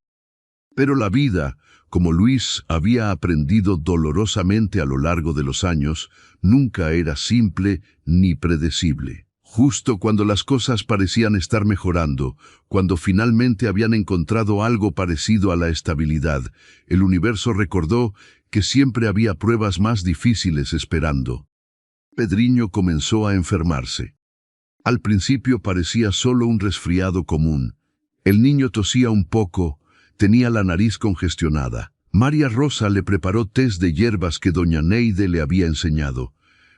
Pero la vida, como Luis había aprendido dolorosamente a lo largo de los años, nunca era simple ni predecible. Justo cuando las cosas parecían estar mejorando, cuando finalmente habían encontrado algo parecido a la estabilidad, el universo recordó que siempre había pruebas más difíciles esperando. Pedriño comenzó a enfermarse. Al principio parecía solo un resfriado común. El niño tosía un poco, tenía la nariz congestionada. María Rosa le preparó tés de hierbas que doña Neide le había enseñado.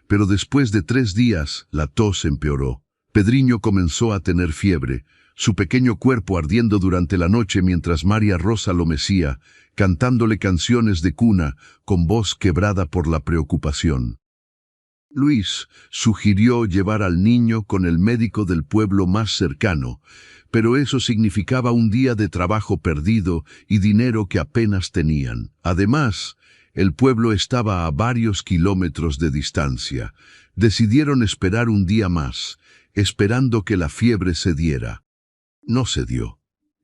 Pero después de 3 días, la tos empeoró. Pedriño comenzó a tener fiebre, su pequeño cuerpo ardiendo durante la noche mientras María Rosa lo mecía, cantándole canciones de cuna con voz quebrada por la preocupación. Luis sugirió llevar al niño con el médico del pueblo más cercano, pero eso significaba un día de trabajo perdido y dinero que apenas tenían. Además, el pueblo estaba a varios kilómetros de distancia. Decidieron esperar un día más, esperando que la fiebre cediera. No cedió.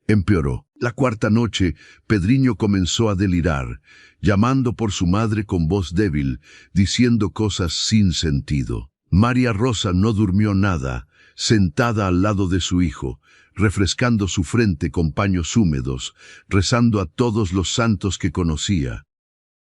Empeoró. La 4ª noche, Pedriño comenzó a delirar, llamando por su madre con voz débil, diciendo cosas sin sentido. María Rosa no durmió nada, sentada al lado de su hijo, refrescando su frente con paños húmedos, rezando a todos los santos que conocía.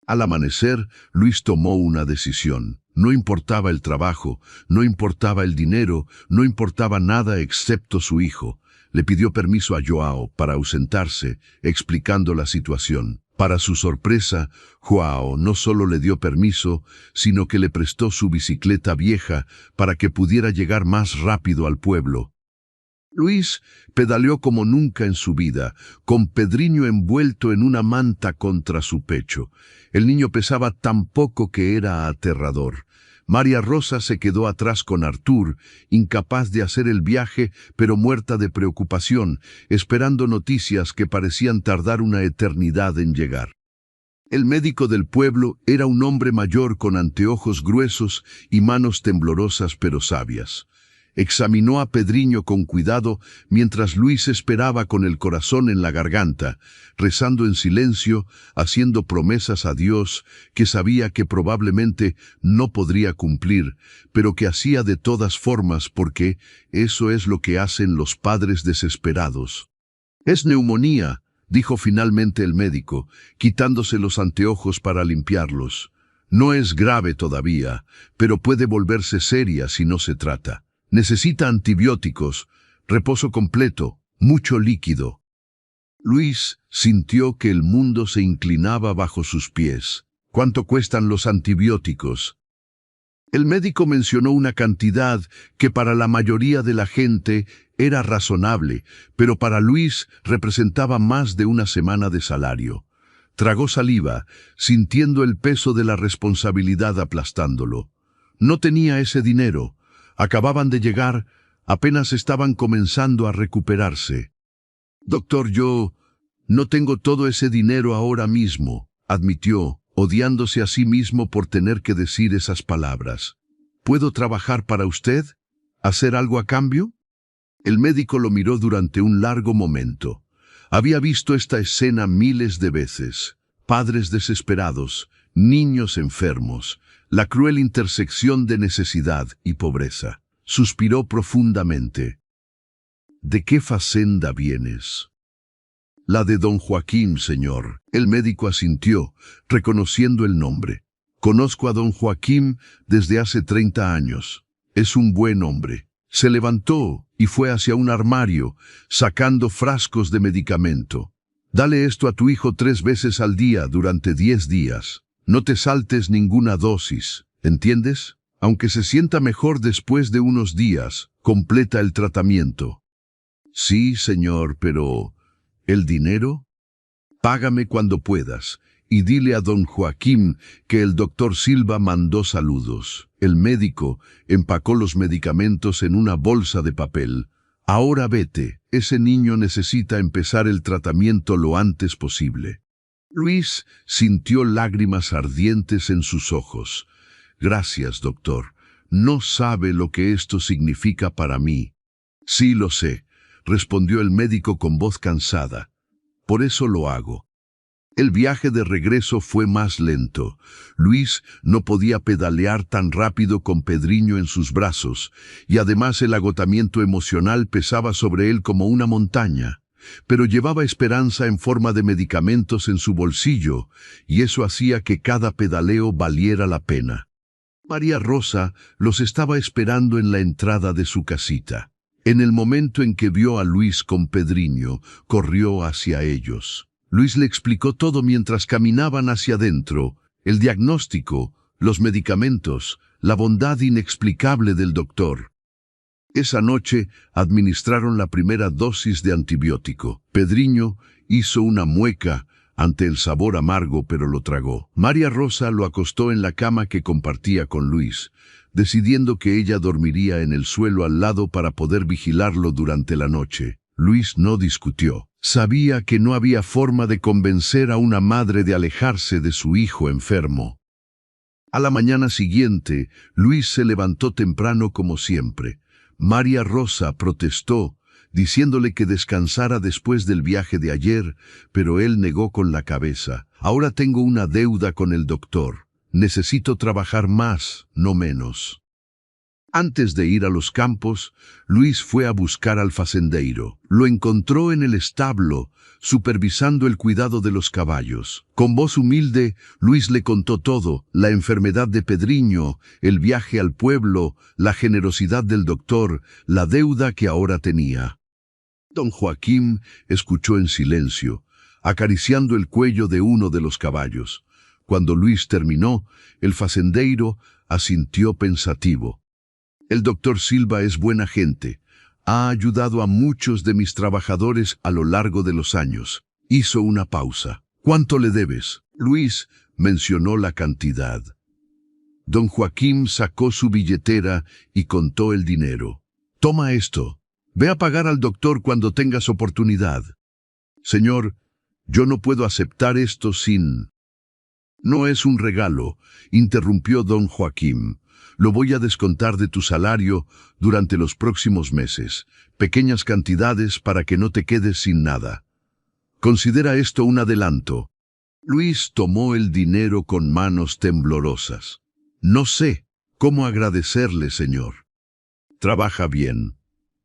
Al amanecer, Luis tomó una decisión. No importaba el trabajo, no importaba el dinero, no importaba nada excepto su hijo. Le pidió permiso a Joao para ausentarse, explicando la situación. Para su sorpresa, Joao no solo le dio permiso, sino que le prestó su bicicleta vieja para que pudiera llegar más rápido al pueblo. Luis pedaleó como nunca en su vida, con Pedriño envuelto en una manta contra su pecho. El niño pesaba tan poco que era aterrador. María Rosa se quedó atrás con Artur, incapaz de hacer el viaje, pero muerta de preocupación, esperando noticias que parecían tardar una eternidad en llegar. El médico del pueblo era un hombre mayor con anteojos gruesos y manos temblorosas pero sabias. Examinó a Pedriño con cuidado mientras Luis esperaba con el corazón en la garganta, rezando en silencio, haciendo promesas a Dios que sabía que probablemente no podría cumplir, pero que hacía de todas formas porque eso es lo que hacen los padres desesperados. «Es neumonía», dijo finalmente el médico, quitándose los anteojos para limpiarlos. «No es grave todavía, pero puede volverse seria si no se trata. Necesita antibióticos, reposo completo, mucho líquido». Luis sintió que el mundo se inclinaba bajo sus pies. «¿Cuánto cuestan los antibióticos?» El médico mencionó una cantidad que para la mayoría de la gente era razonable, pero para Luis representaba más de una semana de salario. Tragó saliva, sintiendo el peso de la responsabilidad aplastándolo. No tenía ese dinero. Acababan de llegar, apenas estaban comenzando a recuperarse. «Doctor, yo no tengo todo ese dinero ahora mismo», admitió, odiándose a sí mismo por tener que decir esas palabras. «¿Puedo trabajar para usted? ¿Hacer algo a cambio?» El médico lo miró durante un largo momento. Había visto esta escena miles de veces. Padres desesperados, niños enfermos, la cruel intersección de necesidad y pobreza. Suspiró profundamente. «¿De qué facenda vienes?» «La de don Joaquín, señor». El médico asintió, reconociendo el nombre. «Conozco a don Joaquín desde hace 30 años. Es un buen hombre». Se levantó y fue hacia un armario, sacando frascos de medicamento. «Dale esto a tu hijo 3 veces al día durante 10 días. No te saltes ninguna dosis, ¿entiendes? Aunque se sienta mejor después de unos días, completa el tratamiento». «Sí, señor, pero ¿el dinero?» «Págame cuando puedas, y dile a don Joaquín que el doctor Silva mandó saludos. El médico empacó los medicamentos en una bolsa de papel. Ahora vete, ese niño necesita empezar el tratamiento lo antes posible. Luis sintió lágrimas ardientes en sus ojos. Gracias, doctor. No sabe lo que esto significa para mí. Sí lo sé, respondió el médico con voz cansada. Por eso lo hago. El viaje de regreso fue más lento. Luis no podía pedalear tan rápido con Pedriño en sus brazos, y además el agotamiento emocional pesaba sobre él como una montaña. Pero llevaba esperanza en forma de medicamentos en su bolsillo, y eso hacía que cada pedaleo valiera la pena. María Rosa los estaba esperando en la entrada de su casita. En el momento en que vio a Luis con Pedriño, corrió hacia ellos. Luis le explicó todo mientras caminaban hacia adentro: el diagnóstico, los medicamentos, la bondad inexplicable del doctor. Esa noche administraron la primera dosis de antibiótico. Pedriño hizo una mueca ante el sabor amargo, pero lo tragó. María Rosa lo acostó en la cama que compartía con Luis, decidiendo que ella dormiría en el suelo al lado para poder vigilarlo durante la noche. Luis no discutió. Sabía que no había forma de convencer a una madre de alejarse de su hijo enfermo. A la mañana siguiente, Luis se levantó temprano como siempre. María Rosa protestó, diciéndole que descansara después del viaje de ayer, pero él negó con la cabeza. Ahora tengo una deuda con el doctor. Necesito trabajar más, no menos. Antes de ir a los campos, Luis fue a buscar al facendeiro. Lo encontró en el establo, supervisando el cuidado de los caballos. Con voz humilde, Luis le contó todo: la enfermedad de Pedriño, el viaje al pueblo, la generosidad del doctor, la deuda que ahora tenía. Don Joaquín escuchó en silencio, acariciando el cuello de uno de los caballos. Cuando Luis terminó, el facendeiro asintió pensativo. El doctor Silva es buena gente. Ha ayudado a muchos de mis trabajadores a lo largo de los años. Hizo una pausa. ¿Cuánto le debes? Luis mencionó la cantidad. Don Joaquín sacó su billetera y contó el dinero. Toma esto. Ve a pagar al doctor cuando tengas oportunidad. Señor, yo no puedo aceptar esto sin... No es un regalo, interrumpió don Joaquín. Lo voy a descontar de tu salario durante los próximos meses. Pequeñas cantidades para que no te quedes sin nada. Considera esto un adelanto. Luis tomó el dinero con manos temblorosas. No sé cómo agradecerle, señor. Trabaja bien.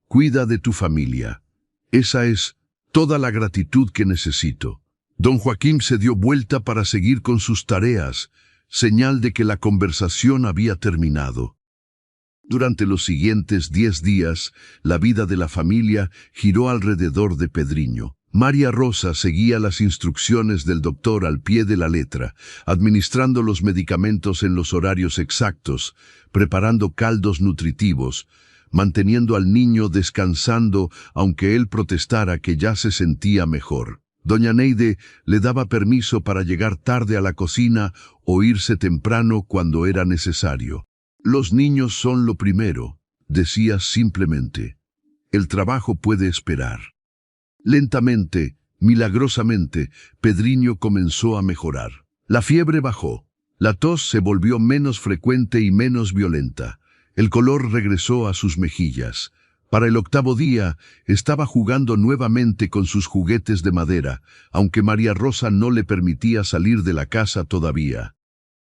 Cuida de tu familia. Esa es toda la gratitud que necesito. Don Joaquín se dio vuelta para seguir con sus tareas, señal de que la conversación había terminado. Durante los siguientes 10 días, la vida de la familia giró alrededor de Pedriño. María Rosa seguía las instrucciones del doctor al pie de la letra, administrando los medicamentos en los horarios exactos, preparando caldos nutritivos, manteniendo al niño descansando aunque él protestara que ya se sentía mejor. Doña Neide le daba permiso para llegar tarde a la cocina o irse temprano cuando era necesario. Los niños son lo primero, decía simplemente. El trabajo puede esperar. Lentamente, milagrosamente, Pedriño comenzó a mejorar. La fiebre bajó. La tos se volvió menos frecuente y menos violenta. El color regresó a sus mejillas. Para el 8º día, estaba jugando nuevamente con sus juguetes de madera, aunque María Rosa no le permitía salir de la casa todavía.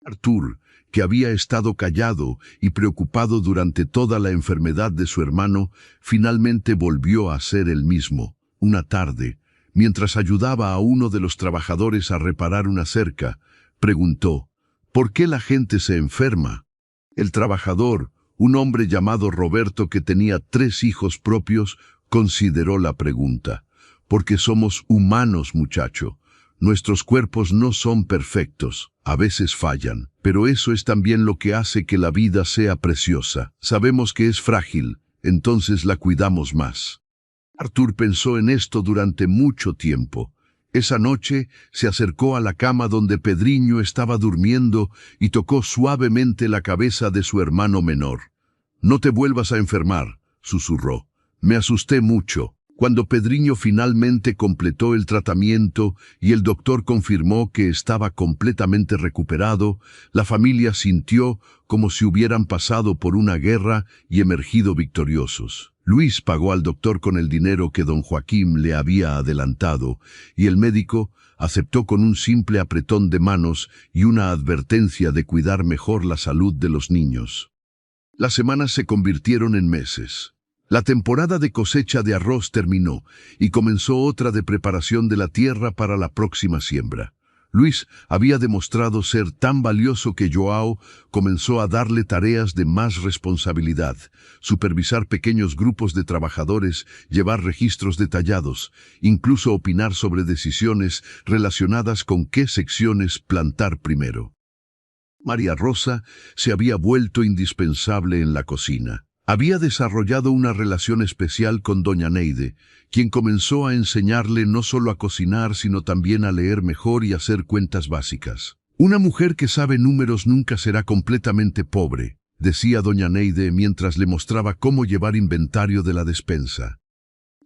Artur, que había estado callado y preocupado durante toda la enfermedad de su hermano, finalmente volvió a ser el mismo. Una tarde, mientras ayudaba a uno de los trabajadores a reparar una cerca, preguntó: ¿por qué la gente se enferma? El trabajador, un hombre llamado Roberto que tenía 3 hijos propios, consideró la pregunta. Porque somos humanos, muchacho. Nuestros cuerpos no son perfectos, a veces fallan, pero eso es también lo que hace que la vida sea preciosa. Sabemos que es frágil, entonces la cuidamos más. Artur pensó en esto durante mucho tiempo. Esa noche se acercó a la cama donde Pedriño estaba durmiendo y tocó suavemente la cabeza de su hermano menor. «No te vuelvas a enfermar», susurró. Me asusté mucho. Cuando Pedriño finalmente completó el tratamiento y el doctor confirmó que estaba completamente recuperado, la familia sintió como si hubieran pasado por una guerra y emergido victoriosos. Luis pagó al doctor con el dinero que don Joaquín le había adelantado, y el médico aceptó con un simple apretón de manos y una advertencia de cuidar mejor la salud de los niños. Las semanas se convirtieron en meses. La temporada de cosecha de arroz terminó y comenzó otra de preparación de la tierra para la próxima siembra. Luis había demostrado ser tan valioso que Joao comenzó a darle tareas de más responsabilidad, supervisar pequeños grupos de trabajadores, llevar registros detallados, incluso opinar sobre decisiones relacionadas con qué secciones plantar primero. María Rosa se había vuelto indispensable en la cocina. Había desarrollado una relación especial con doña Neide, quien comenzó a enseñarle no solo a cocinar, sino también a leer mejor y hacer cuentas básicas. Una mujer que sabe números nunca será completamente pobre, decía doña Neide mientras le mostraba cómo llevar inventario de la despensa.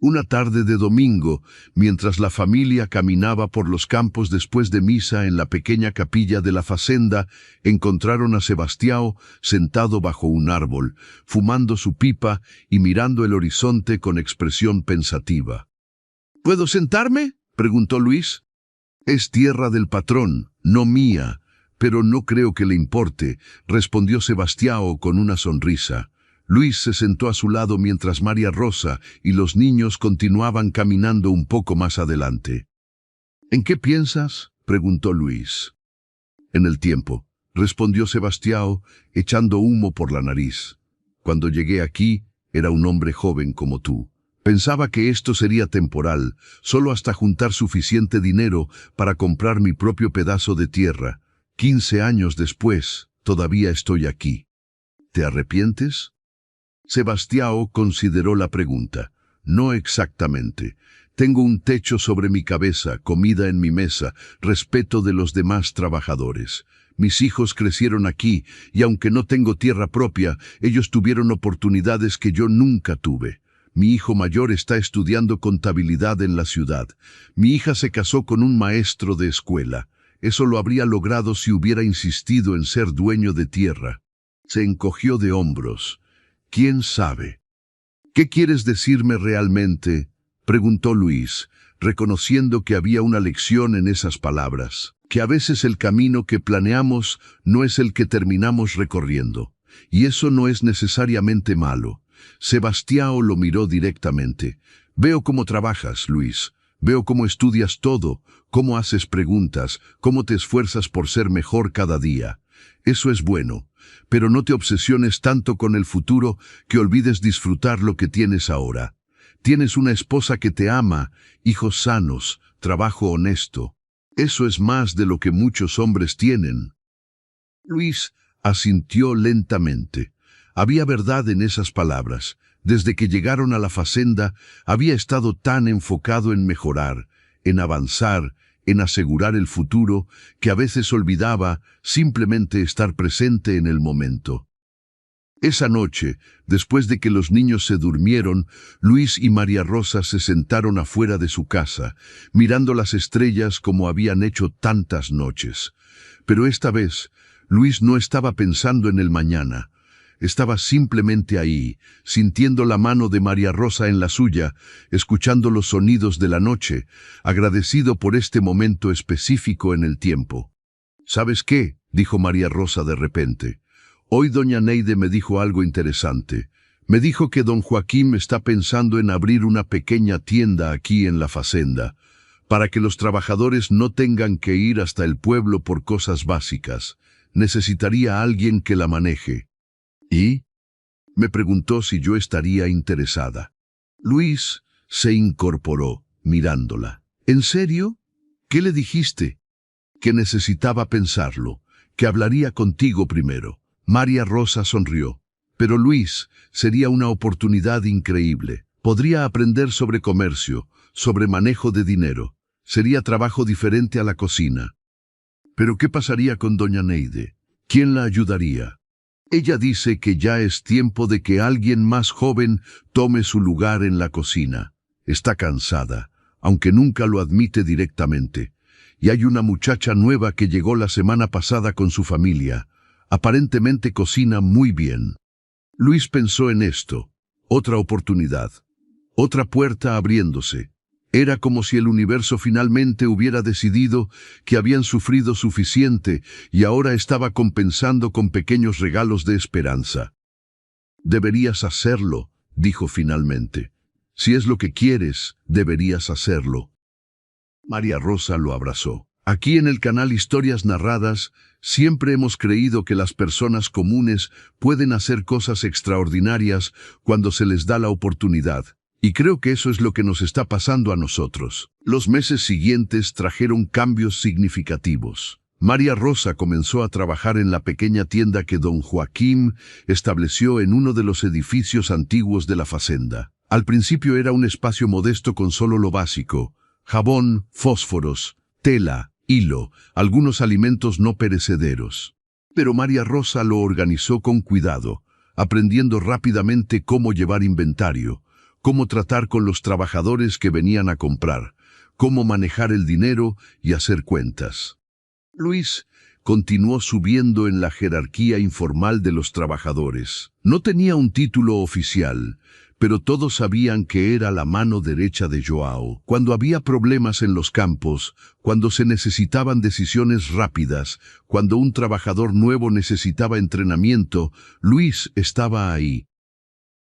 Una tarde de domingo, mientras la familia caminaba por los campos después de misa en la pequeña capilla de la fazenda, encontraron a Sebastião sentado bajo un árbol, fumando su pipa y mirando el horizonte con expresión pensativa. «¿Puedo sentarme?», preguntó Luis. «Es tierra del patrón, no mía, pero no creo que le importe», respondió Sebastião con una sonrisa. Luis se sentó a su lado mientras María Rosa y los niños continuaban caminando un poco más adelante. «¿En qué piensas?», preguntó Luis. «En el tiempo», respondió Sebastião, echando humo por la nariz. «Cuando llegué aquí, era un hombre joven como tú. Pensaba que esto sería temporal, solo hasta juntar suficiente dinero para comprar mi propio pedazo de tierra. 15 años después, todavía estoy aquí. ¿Te arrepientes?». Sebastião consideró la pregunta. «No exactamente. Tengo un techo sobre mi cabeza, comida en mi mesa, respeto de los demás trabajadores. Mis hijos crecieron aquí, y aunque no tengo tierra propia, ellos tuvieron oportunidades que yo nunca tuve. Mi hijo mayor está estudiando contabilidad en la ciudad. Mi hija se casó con un maestro de escuela. Eso lo habría logrado si hubiera insistido en ser dueño de tierra». Se encogió de hombros. «¿Quién sabe?». «¿Qué quieres decirme realmente?», preguntó Luis, reconociendo que había una lección en esas palabras, que a veces el camino que planeamos no es el que terminamos recorriendo, y eso no es necesariamente malo. Sebastião lo miró directamente. «Veo cómo trabajas, Luis. Veo cómo estudias todo, cómo haces preguntas, cómo te esfuerzas por ser mejor cada día. Eso es bueno. Pero no te obsesiones tanto con el futuro que olvides disfrutar lo que tienes ahora. Tienes una esposa que te ama, hijos sanos, trabajo honesto. Eso es más de lo que muchos hombres tienen». Luis asintió lentamente. Había verdad en esas palabras. Desde que llegaron a la fazenda, había estado tan enfocado en mejorar, en avanzar, en asegurar el futuro, que a veces olvidaba simplemente estar presente en el momento. Esa noche, después de que los niños se durmieron, Luis y María Rosa se sentaron afuera de su casa, mirando las estrellas como habían hecho tantas noches. Pero esta vez, Luis no estaba pensando en el mañana. Estaba simplemente ahí, sintiendo la mano de María Rosa en la suya, escuchando los sonidos de la noche, agradecido por este momento específico en el tiempo. «¿Sabes qué?», dijo María Rosa de repente. «Hoy doña Neide me dijo algo interesante. Me dijo que don Joaquín está pensando en abrir una pequeña tienda aquí en la fazenda, para que los trabajadores no tengan que ir hasta el pueblo por cosas básicas. Necesitaría a alguien que la maneje». «¿Y?», me preguntó si yo estaría interesada. Luis se incorporó, mirándola. «¿En serio? ¿Qué le dijiste?». «Que necesitaba pensarlo, que hablaría contigo primero». María Rosa sonrió. «Pero Luis, sería una oportunidad increíble. Podría aprender sobre comercio, sobre manejo de dinero. Sería trabajo diferente a la cocina. Pero ¿qué pasaría con doña Neide? ¿Quién la ayudaría? Ella dice que ya es tiempo de que alguien más joven tome su lugar en la cocina. Está cansada, aunque nunca lo admite directamente. Y hay una muchacha nueva que llegó la semana pasada con su familia. Aparentemente cocina muy bien. Luis pensó en esto. Otra oportunidad. Otra puerta abriéndose. Era como si el universo finalmente hubiera decidido que habían sufrido suficiente y ahora estaba compensando con pequeños regalos de esperanza. Deberías hacerlo, dijo finalmente. Si es lo que quieres, deberías hacerlo. María Rosa lo abrazó. Aquí en el canal Historias Narradas, siempre hemos creído que las personas comunes pueden hacer cosas extraordinarias cuando se les da la oportunidad. Y creo que eso es lo que nos está pasando a nosotros. Los meses siguientes trajeron cambios significativos. María Rosa comenzó a trabajar en la pequeña tienda que don Joaquín estableció en uno de los edificios antiguos de la fazenda. Al principio era un espacio modesto con solo lo básico: jabón, fósforos, tela, hilo, algunos alimentos no perecederos. Pero María Rosa lo organizó con cuidado, aprendiendo rápidamente cómo llevar inventario, cómo tratar con los trabajadores que venían a comprar, cómo manejar el dinero y hacer cuentas. Luis continuó subiendo en la jerarquía informal de los trabajadores. No tenía un título oficial, pero todos sabían que era la mano derecha de Joao. Cuando había problemas en los campos, cuando se necesitaban decisiones rápidas, cuando un trabajador nuevo necesitaba entrenamiento, Luis estaba ahí.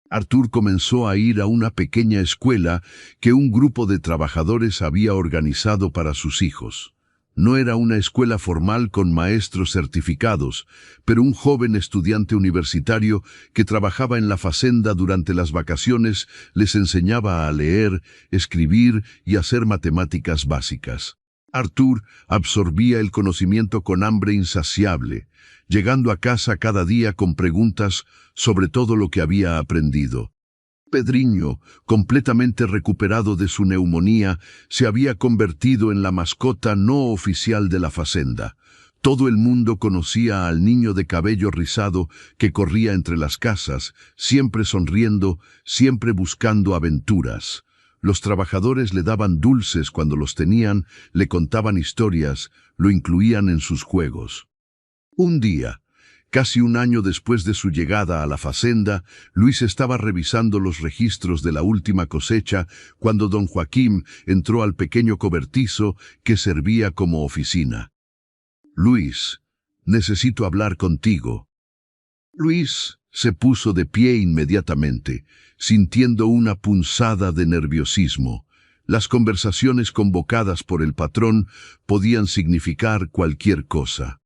Artur comenzó a ir a una pequeña escuela que un grupo de trabajadores había organizado para sus hijos. No era una escuela formal con maestros certificados, pero un joven estudiante universitario que trabajaba en la fazenda durante las vacaciones les enseñaba a leer, escribir y hacer matemáticas básicas. Artur absorbía el conocimiento con hambre insaciable, llegando a casa cada día con preguntas sobre todo lo que había aprendido. Pedriño, completamente recuperado de su neumonía, se había convertido en la mascota no oficial de la fazenda. Todo el mundo conocía al niño de cabello rizado que corría entre las casas, siempre sonriendo, siempre buscando aventuras. Los trabajadores le daban dulces cuando los tenían, le contaban historias, lo incluían en sus juegos. Un día, casi un año después de su llegada a la fazenda, Luis estaba revisando los registros de la última cosecha cuando don Joaquín entró al pequeño cobertizo que servía como oficina. «Luis, necesito hablar contigo». Luis se puso de pie inmediatamente, sintiendo una punzada de nerviosismo. Las conversaciones convocadas por el patrón podían significar cualquier cosa.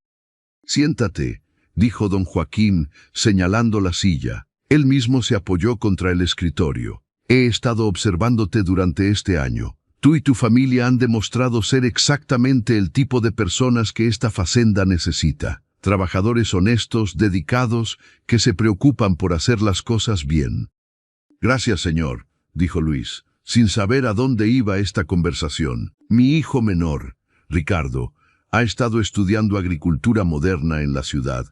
«Siéntate», dijo don Joaquín, señalando la silla. Él mismo se apoyó contra el escritorio. «He estado observándote durante este año. Tú y tu familia han demostrado ser exactamente el tipo de personas que esta fazenda necesita. Trabajadores honestos, dedicados, que se preocupan por hacer las cosas bien». «Gracias, señor», dijo Luis, sin saber a dónde iba esta conversación. «Mi hijo menor, Ricardo, ha estado estudiando agricultura moderna en la ciudad.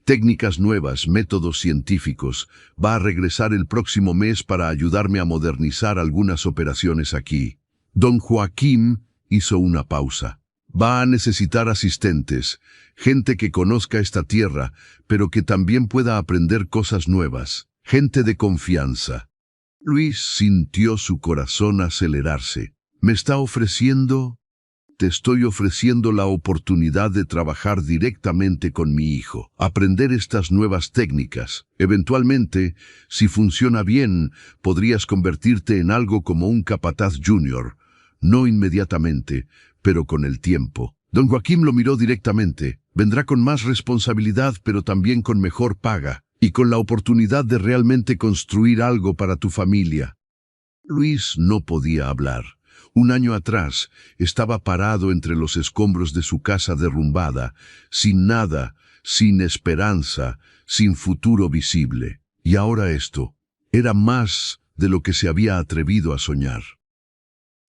Técnicas nuevas, métodos científicos. Va a regresar el próximo mes para ayudarme a modernizar algunas operaciones aquí». Don Joaquín hizo una pausa. «Va a necesitar asistentes, gente que conozca esta tierra, pero que también pueda aprender cosas nuevas, gente de confianza». Luis sintió su corazón acelerarse. «¿Me está ofreciendo?» «Te estoy ofreciendo la oportunidad de trabajar directamente con mi hijo, aprender estas nuevas técnicas. Eventualmente, si funciona bien, podrías convertirte en algo como un capataz junior. No inmediatamente, pero con el tiempo». Don Joaquín lo miró directamente. «Vendrá con más responsabilidad, pero también con mejor paga, y con la oportunidad de realmente construir algo para tu familia». Luis no podía hablar. Un año atrás estaba parado entre los escombros de su casa derrumbada, sin nada, sin esperanza, sin futuro visible. Y ahora esto era más de lo que se había atrevido a soñar.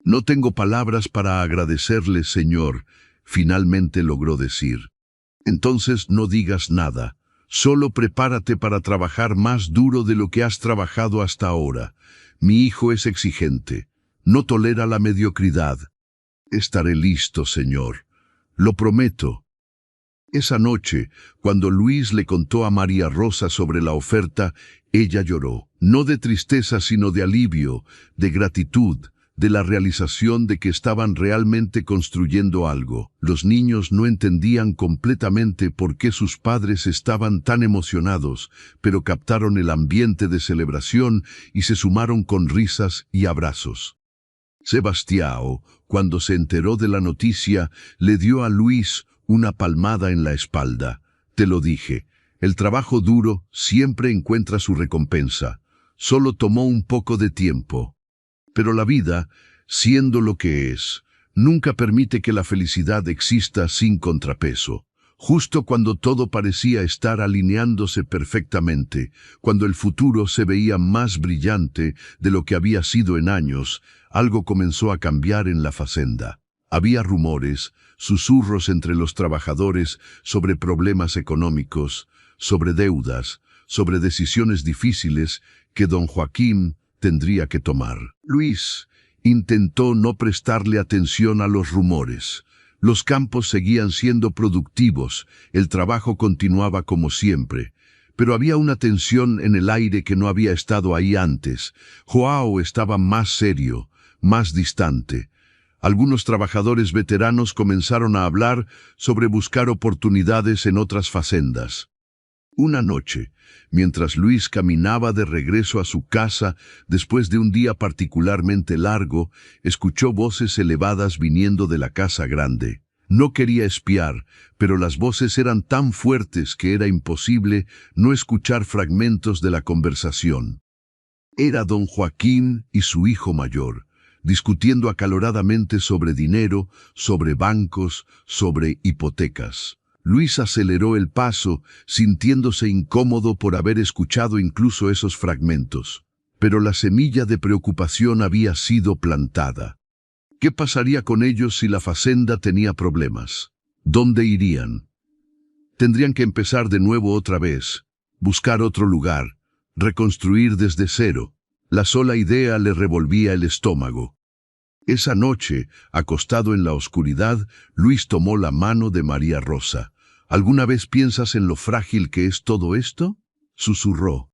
No tengo palabras para agradecerle, señor, finalmente logró decir. Entonces no digas nada. Solo prepárate para trabajar más duro de lo que has trabajado hasta ahora. Mi hijo es exigente. No tolera la mediocridad. Estaré listo, señor. Lo prometo. Esa noche, cuando Luis le contó a María Rosa sobre la oferta, ella lloró. No de tristeza, sino de alivio, de gratitud, de la realización de que estaban realmente construyendo algo. Los niños no entendían completamente por qué sus padres estaban tan emocionados, pero captaron el ambiente de celebración y se sumaron con risas y abrazos. Sebastião, cuando se enteró de la noticia, le dio a Luis una palmada en la espalda. Te lo dije, el trabajo duro siempre encuentra su recompensa. Solo tomó un poco de tiempo. Pero la vida, siendo lo que es, nunca permite que la felicidad exista sin contrapeso. Justo cuando todo parecía estar alineándose perfectamente, cuando el futuro se veía más brillante de lo que había sido en años, algo comenzó a cambiar en la fazenda. Había rumores, susurros entre los trabajadores sobre problemas económicos, sobre deudas, sobre decisiones difíciles que don Joaquín tendría que tomar. Luis intentó no prestarle atención a los rumores. Los campos seguían siendo productivos, el trabajo continuaba como siempre. Pero había una tensión en el aire que no había estado ahí antes. João estaba más serio, más distante. Algunos trabajadores veteranos comenzaron a hablar sobre buscar oportunidades en otras facendas. Una noche, mientras Luis caminaba de regreso a su casa después de un día particularmente largo, escuchó voces elevadas viniendo de la casa grande. No quería espiar, pero las voces eran tan fuertes que era imposible no escuchar fragmentos de la conversación. Era don Joaquín y su hijo mayor, discutiendo acaloradamente sobre dinero, sobre bancos, sobre hipotecas. Luis aceleró el paso, sintiéndose incómodo por haber escuchado incluso esos fragmentos. Pero la semilla de preocupación había sido plantada. ¿Qué pasaría con ellos si la fazenda tenía problemas? ¿Dónde irían? Tendrían que empezar de nuevo otra vez, buscar otro lugar, reconstruir desde cero. La sola idea le revolvía el estómago. Esa noche, acostado en la oscuridad, Luis tomó la mano de María Rosa. ¿Alguna vez piensas en lo frágil que es todo esto?, susurró.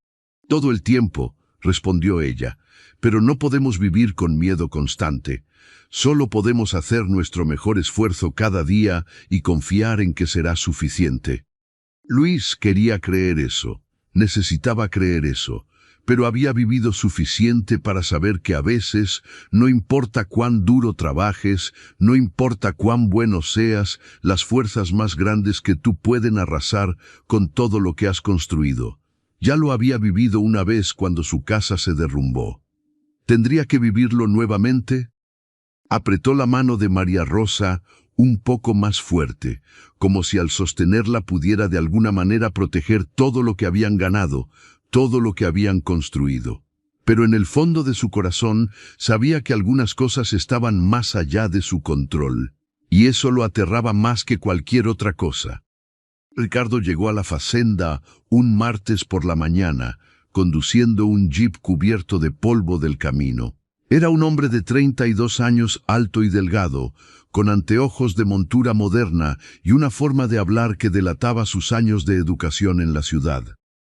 Todo el tiempo, respondió ella, pero no podemos vivir con miedo constante. Solo podemos hacer nuestro mejor esfuerzo cada día y confiar en que será suficiente. Luis quería creer eso, necesitaba creer eso, pero había vivido suficiente para saber que a veces, no importa cuán duro trabajes, no importa cuán bueno seas, las fuerzas más grandes que tú pueden arrasar con todo lo que has construido. Ya lo había vivido una vez cuando su casa se derrumbó. ¿Tendría que vivirlo nuevamente? Apretó la mano de María Rosa un poco más fuerte, como si al sostenerla pudiera de alguna manera proteger todo lo que habían ganado, todo lo que habían construido. Pero en el fondo de su corazón sabía que algunas cosas estaban más allá de su control, y eso lo aterraba más que cualquier otra cosa. Ricardo llegó a la fazenda un martes por la mañana, conduciendo un jeep cubierto de polvo del camino. Era un hombre de 32 años, alto y delgado, con anteojos de montura moderna y una forma de hablar que delataba sus años de educación en la ciudad.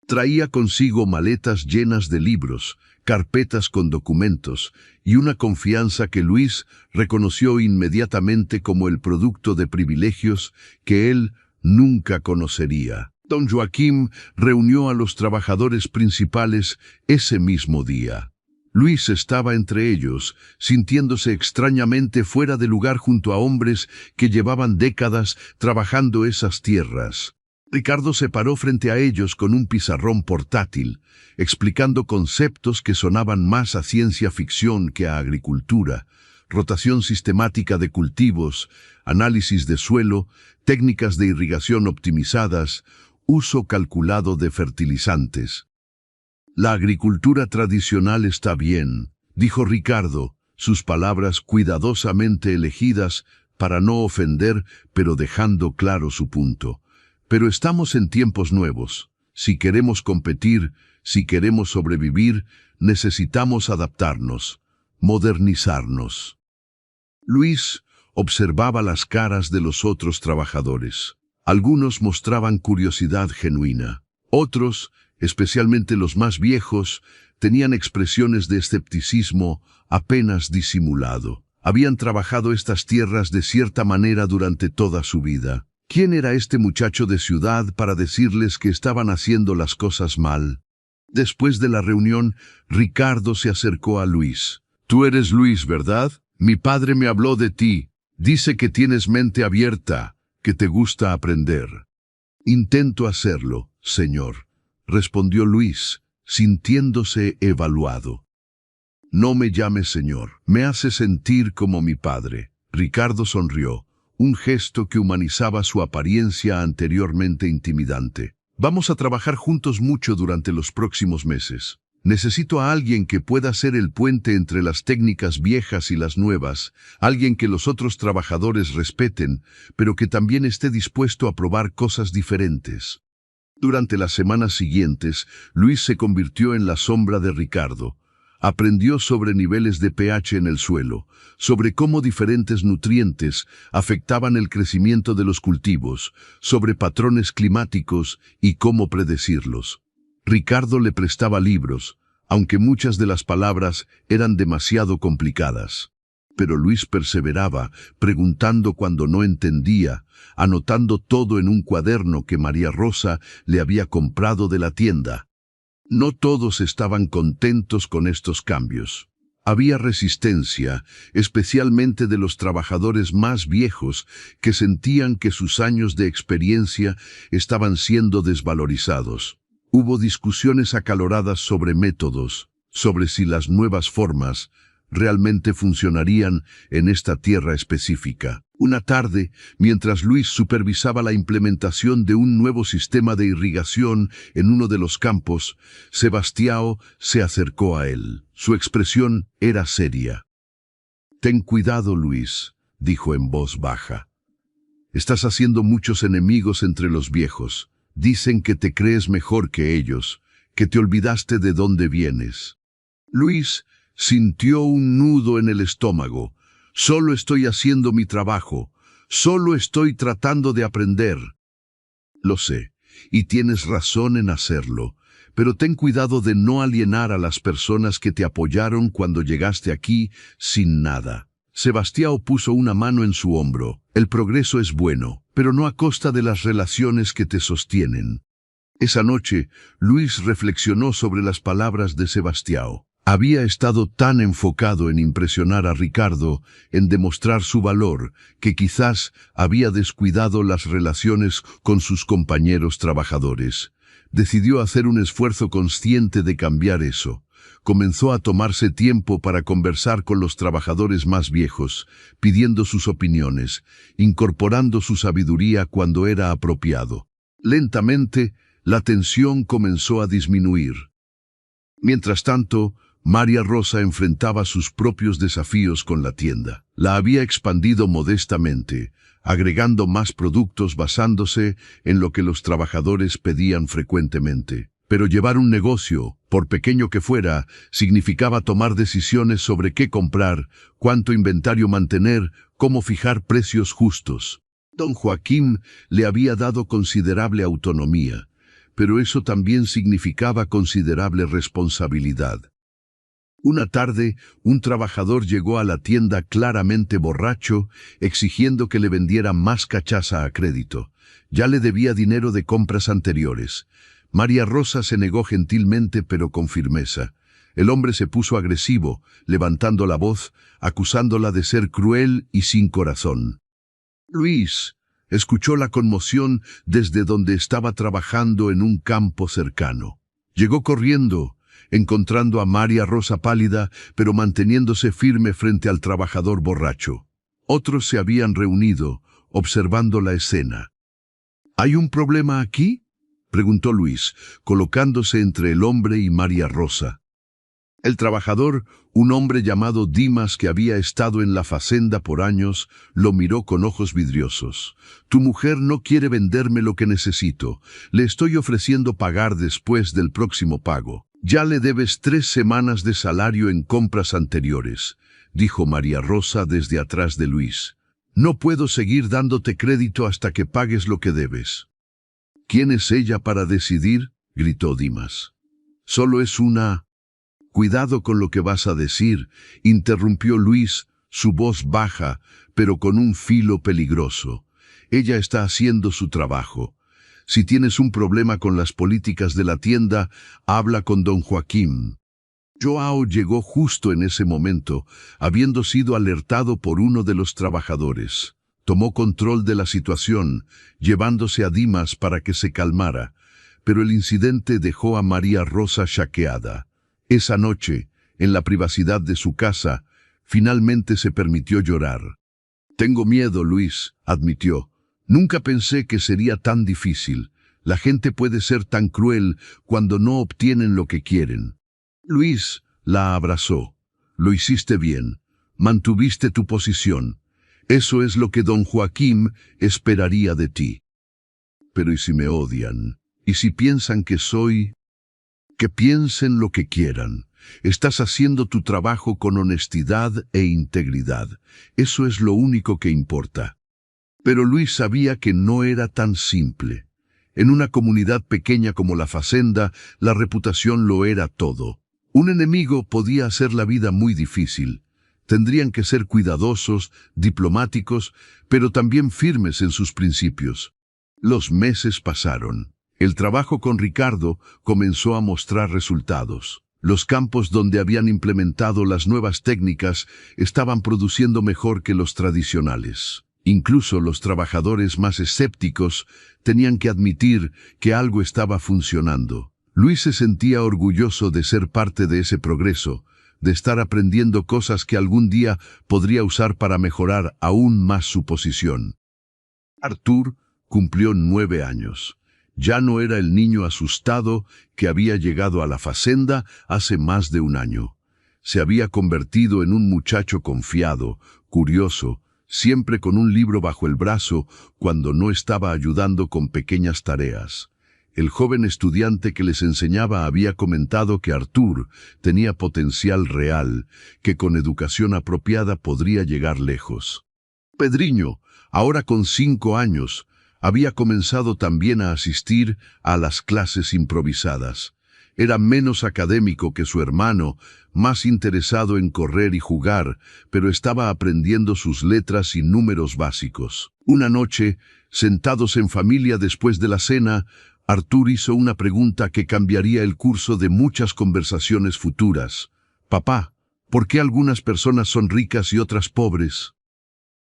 Traía consigo maletas llenas de libros, carpetas con documentos y una confianza que Luis reconoció inmediatamente como el producto de privilegios que él nunca conocería. Don Joaquín reunió a los trabajadores principales ese mismo día. Luis estaba entre ellos, sintiéndose extrañamente fuera de lugar junto a hombres que llevaban décadas trabajando esas tierras. Ricardo se paró frente a ellos con un pizarrón portátil, explicando conceptos que sonaban más a ciencia ficción que a agricultura: rotación sistemática de cultivos, análisis de suelo, técnicas de irrigación optimizadas, uso calculado de fertilizantes. La agricultura tradicional está bien, dijo Ricardo, sus palabras cuidadosamente elegidas para no ofender, pero dejando claro su punto. Pero estamos en tiempos nuevos. Si queremos competir, si queremos sobrevivir, necesitamos adaptarnos, modernizarnos. Luis observaba las caras de los otros trabajadores. Algunos mostraban curiosidad genuina. Otros, especialmente los más viejos, tenían expresiones de escepticismo apenas disimulado. Habían trabajado estas tierras de cierta manera durante toda su vida. ¿Quién era este muchacho de ciudad para decirles que estaban haciendo las cosas mal? Después de la reunión, Ricardo se acercó a Luis. «Tú eres Luis, ¿verdad? Mi padre me habló de ti. Dice que tienes mente abierta, que te gusta aprender». «Intento hacerlo, señor», respondió Luis, sintiéndose evaluado. «No me llames señor, me hace sentir como mi padre». Ricardo sonrió, un gesto que humanizaba su apariencia anteriormente intimidante. «Vamos a trabajar juntos mucho durante los próximos meses. Necesito a alguien que pueda ser el puente entre las técnicas viejas y las nuevas, alguien que los otros trabajadores respeten, pero que también esté dispuesto a probar cosas diferentes». Durante las semanas siguientes, Luis se convirtió en la sombra de Ricardo. Aprendió sobre niveles de pH en el suelo, sobre cómo diferentes nutrientes afectaban el crecimiento de los cultivos, sobre patrones climáticos y cómo predecirlos. Ricardo le prestaba libros, aunque muchas de las palabras eran demasiado complicadas. Pero Luis perseveraba, preguntando cuando no entendía, anotando todo en un cuaderno que María Rosa le había comprado de la tienda. No todos estaban contentos con estos cambios. Había resistencia, especialmente de los trabajadores más viejos, que sentían que sus años de experiencia estaban siendo desvalorizados. Hubo discusiones acaloradas sobre métodos, sobre si las nuevas formas realmente funcionarían en esta tierra específica. Una tarde, mientras Luis supervisaba la implementación de un nuevo sistema de irrigación en uno de los campos, Sebastião se acercó a él. Su expresión era seria. «Ten cuidado, Luis», dijo en voz baja. «Estás haciendo muchos enemigos entre los viejos. Dicen que te crees mejor que ellos, que te olvidaste de dónde vienes». Luis sintió un nudo en el estómago. «Solo estoy haciendo mi trabajo. Solo estoy tratando de aprender». «Lo sé, y tienes razón en hacerlo, pero ten cuidado de no alienar a las personas que te apoyaron cuando llegaste aquí sin nada». Sebastião puso una mano en su hombro. «El progreso es bueno, pero no a costa de las relaciones que te sostienen». Esa noche, Luis reflexionó sobre las palabras de Sebastião. Había estado tan enfocado en impresionar a Ricardo, en demostrar su valor, que quizás había descuidado las relaciones con sus compañeros trabajadores. Decidió hacer un esfuerzo consciente de cambiar eso. Comenzó a tomarse tiempo para conversar con los trabajadores más viejos, pidiendo sus opiniones, incorporando su sabiduría cuando era apropiado. Lentamente, la tensión comenzó a disminuir. Mientras tanto, María Rosa enfrentaba sus propios desafíos con la tienda. La había expandido modestamente, agregando más productos basándose en lo que los trabajadores pedían frecuentemente. Pero llevar un negocio, por pequeño que fuera, significaba tomar decisiones sobre qué comprar, cuánto inventario mantener, cómo fijar precios justos. Don Joaquín le había dado considerable autonomía, pero eso también significaba considerable responsabilidad. Una tarde, un trabajador llegó a la tienda claramente borracho, exigiendo que le vendiera más cachaza a crédito. Ya le debía dinero de compras anteriores. María Rosa se negó gentilmente pero con firmeza. El hombre se puso agresivo, levantando la voz, acusándola de ser cruel y sin corazón. Luis escuchó la conmoción desde donde estaba trabajando en un campo cercano. Llegó corriendo, encontrando a María Rosa pálida, pero manteniéndose firme frente al trabajador borracho. Otros se habían reunido, observando la escena. ¿Hay un problema aquí?, preguntó Luis, colocándose entre el hombre y María Rosa. El trabajador, un hombre llamado Dimas que había estado en la fazenda por años, lo miró con ojos vidriosos. Tu mujer no quiere venderme lo que necesito. Le estoy ofreciendo pagar después del próximo pago. Ya le debes 3 semanas de salario en compras anteriores, dijo María Rosa desde atrás de Luis. No puedo seguir dándote crédito hasta que pagues lo que debes. ¿Quién es ella para decidir?, gritó Dimas. Solo es una... Cuidado con lo que vas a decir, interrumpió Luis, su voz baja, pero con un filo peligroso. Ella está haciendo su trabajo. Si tienes un problema con las políticas de la tienda, habla con don Joaquín. Joao llegó justo en ese momento, habiendo sido alertado por uno de los trabajadores. Tomó control de la situación, llevándose a Dimas para que se calmara, pero el incidente dejó a María Rosa shakeada. Esa noche, en la privacidad de su casa, finalmente se permitió llorar. Tengo miedo, Luis, admitió. Nunca pensé que sería tan difícil. La gente puede ser tan cruel cuando no obtienen lo que quieren. Luis la abrazó. Lo hiciste bien. Mantuviste tu posición. Eso es lo que don Joaquín esperaría de ti. Pero ¿y si me odian? ¿Y si piensan que soy...? Que piensen lo que quieran. Estás haciendo tu trabajo con honestidad e integridad. Eso es lo único que importa. Pero Luis sabía que no era tan simple. En una comunidad pequeña como la fazenda, la reputación lo era todo. Un enemigo podía hacer la vida muy difícil. Tendrían que ser cuidadosos, diplomáticos, pero también firmes en sus principios. Los meses pasaron. El trabajo con Ricardo comenzó a mostrar resultados. Los campos donde habían implementado las nuevas técnicas estaban produciendo mejor que los tradicionales. Incluso los trabajadores más escépticos tenían que admitir que algo estaba funcionando. Luis se sentía orgulloso de ser parte de ese progreso, de estar aprendiendo cosas que algún día podría usar para mejorar aún más su posición. Artur cumplió 9 años. Ya no era el niño asustado que había llegado a la fazenda hace más de 1 año. Se había convertido en un muchacho confiado, curioso, siempre con un libro bajo el brazo cuando no estaba ayudando con pequeñas tareas. El joven estudiante que les enseñaba había comentado que Artur tenía potencial real, que con educación apropiada podría llegar lejos. Pedriño, ahora con 5 años, había comenzado también a asistir a las clases improvisadas. Era menos académico que su hermano, más interesado en correr y jugar, pero estaba aprendiendo sus letras y números básicos. Una noche, sentados en familia después de la cena, Artur hizo una pregunta que cambiaría el curso de muchas conversaciones futuras. «Papá, ¿por qué algunas personas son ricas y otras pobres?»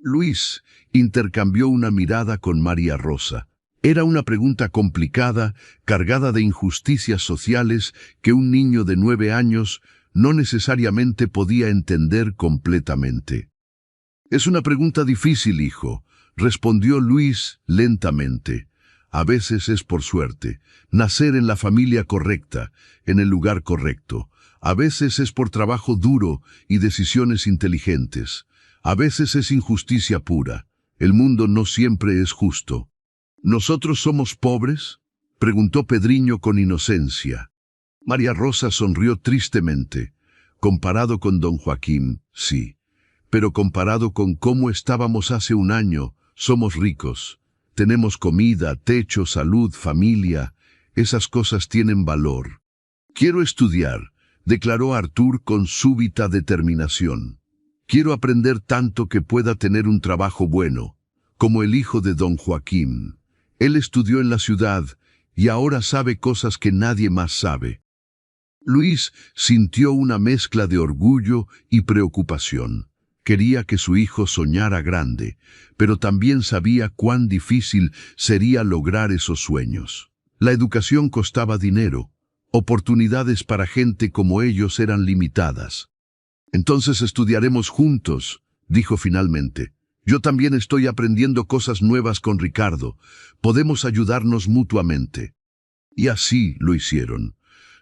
Luis intercambió una mirada con María Rosa. Era una pregunta complicada, cargada de injusticias sociales que un niño de 9 años no necesariamente podía entender completamente. «Es una pregunta difícil, hijo», respondió Luis lentamente. «A veces es por suerte, nacer en la familia correcta, en el lugar correcto. A veces es por trabajo duro y decisiones inteligentes. A veces es injusticia pura. El mundo no siempre es justo». «¿Nosotros somos pobres?», preguntó Pedriño con inocencia. María Rosa sonrió tristemente. «Comparado con don Joaquín, sí. Pero comparado con cómo estábamos hace 1 año, somos ricos. Tenemos comida, techo, salud, familia. Esas cosas tienen valor». «Quiero estudiar», declaró Artur con súbita determinación. «Quiero aprender tanto que pueda tener un trabajo bueno, como el hijo de don Joaquín. Él estudió en la ciudad y ahora sabe cosas que nadie más sabe». Luis sintió una mezcla de orgullo y preocupación. Quería que su hijo soñara grande, pero también sabía cuán difícil sería lograr esos sueños. La educación costaba dinero. Oportunidades para gente como ellos eran limitadas. «Entonces estudiaremos juntos», dijo finalmente. «Yo también estoy aprendiendo cosas nuevas con Ricardo. Podemos ayudarnos mutuamente». Y así lo hicieron.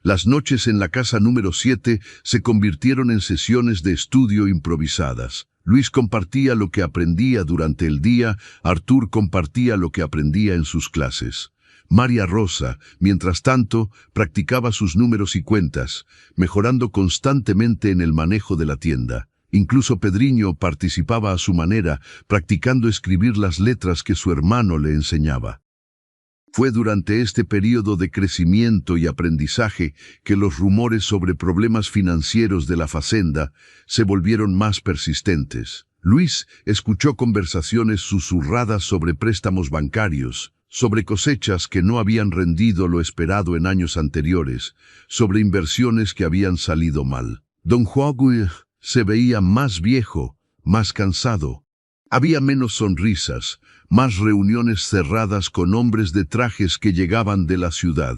Las noches en la casa número 7 se convirtieron en sesiones de estudio improvisadas. Luis compartía lo que aprendía durante el día, Artur compartía lo que aprendía en sus clases. María Rosa, mientras tanto, practicaba sus números y cuentas, mejorando constantemente en el manejo de la tienda. Incluso Pedriño participaba a su manera, practicando escribir las letras que su hermano le enseñaba. Fue durante este período de crecimiento y aprendizaje que los rumores sobre problemas financieros de la fazenda se volvieron más persistentes. Luis escuchó conversaciones susurradas sobre préstamos bancarios, sobre cosechas que no habían rendido lo esperado en años anteriores, sobre inversiones que habían salido mal. Don Juan se veía más viejo, más cansado. Había menos sonrisas, más reuniones cerradas con hombres de trajes que llegaban de la ciudad.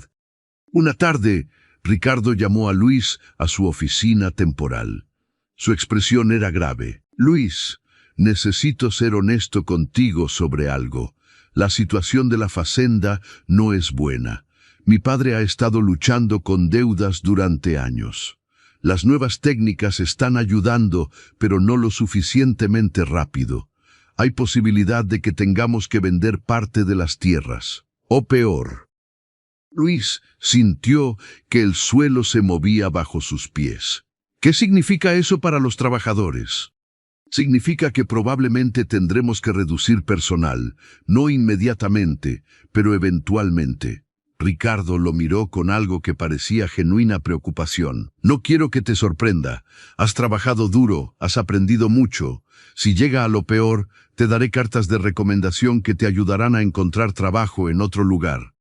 Una tarde, Ricardo llamó a Luis a su oficina temporal. Su expresión era grave. «Luis, necesito ser honesto contigo sobre algo. La situación de la fazenda no es buena. Mi padre ha estado luchando con deudas durante años. Las nuevas técnicas están ayudando, pero no lo suficientemente rápido. Hay posibilidad de que tengamos que vender parte de las tierras. O peor». Luis sintió que el suelo se movía bajo sus pies. ¿Qué significa eso para los trabajadores? Significa que probablemente tendremos que reducir personal, no inmediatamente, pero eventualmente. Ricardo lo miró con algo que parecía genuina preocupación. «No quiero que te sorprenda. Has trabajado duro, has aprendido mucho. Si llega a lo peor, te daré cartas de recomendación que te ayudarán a encontrar trabajo en otro lugar».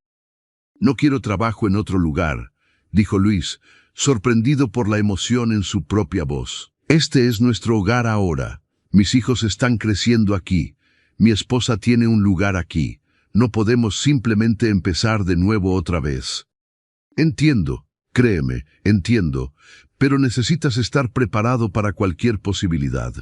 «No quiero trabajo en otro lugar», dijo Luis, sorprendido por la emoción en su propia voz. «Este es nuestro hogar ahora. Mis hijos están creciendo aquí. Mi esposa tiene un lugar aquí. No podemos simplemente empezar de nuevo otra vez». «Entiendo, créeme, entiendo, pero necesitas estar preparado para cualquier posibilidad».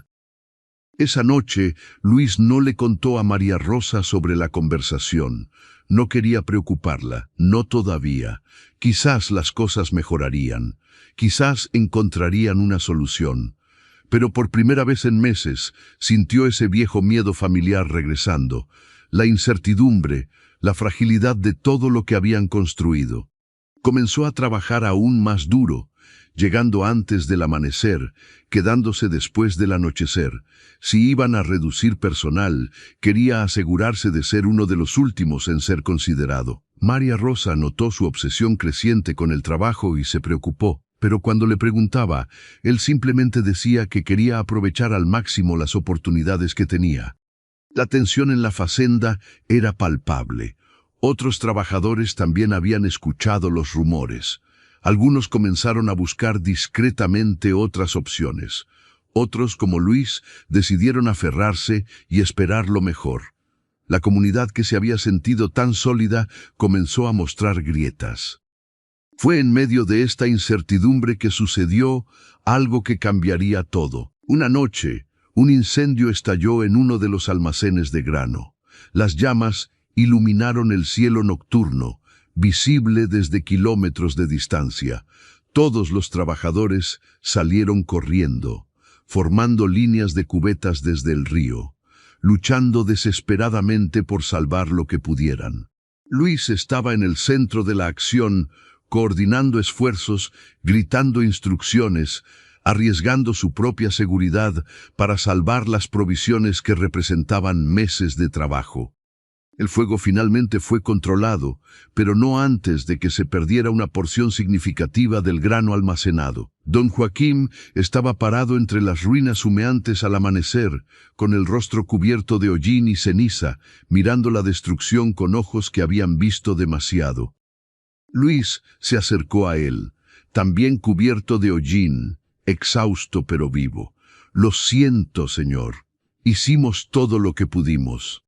Esa noche, Luis no le contó a María Rosa sobre la conversación. No quería preocuparla, no todavía. Quizás las cosas mejorarían, quizás encontrarían una solución. Pero por primera vez en meses, sintió ese viejo miedo familiar regresando, la incertidumbre, la fragilidad de todo lo que habían construido. Comenzó a trabajar aún más duro, llegando antes del amanecer, quedándose después del anochecer. Si iban a reducir personal, quería asegurarse de ser uno de los últimos en ser considerado. María Rosa notó su obsesión creciente con el trabajo y se preocupó, pero cuando le preguntaba, él simplemente decía que quería aprovechar al máximo las oportunidades que tenía. La tensión en la fazenda era palpable. Otros trabajadores también habían escuchado los rumores. Algunos comenzaron a buscar discretamente otras opciones. Otros, como Luis, decidieron aferrarse y esperar lo mejor. La comunidad que se había sentido tan sólida comenzó a mostrar grietas. Fue en medio de esta incertidumbre que sucedió algo que cambiaría todo. Una noche, un incendio estalló en uno de los almacenes de grano. Las llamas iluminaron el cielo nocturno, visible desde kilómetros de distancia. Todos los trabajadores salieron corriendo, formando líneas de cubetas desde el río, luchando desesperadamente por salvar lo que pudieran. Luis estaba en el centro de la acción, coordinando esfuerzos, gritando instrucciones, arriesgando su propia seguridad para salvar las provisiones que representaban meses de trabajo. El fuego finalmente fue controlado, pero no antes de que se perdiera una porción significativa del grano almacenado. Don Joaquín estaba parado entre las ruinas humeantes al amanecer, con el rostro cubierto de hollín y ceniza, mirando la destrucción con ojos que habían visto demasiado. Luis se acercó a él, también cubierto de hollín, exhausto pero vivo. «Lo siento, señor. Hicimos todo lo que pudimos».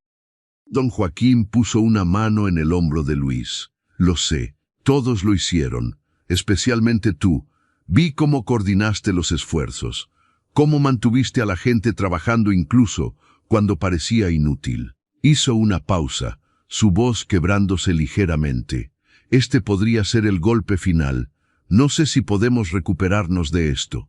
Don Joaquín puso una mano en el hombro de Luis. «Lo sé, todos lo hicieron, especialmente tú. Vi cómo coordinaste los esfuerzos, cómo mantuviste a la gente trabajando incluso cuando parecía inútil». Hizo una pausa, su voz quebrándose ligeramente. «Este podría ser el golpe final. No sé si podemos recuperarnos de esto.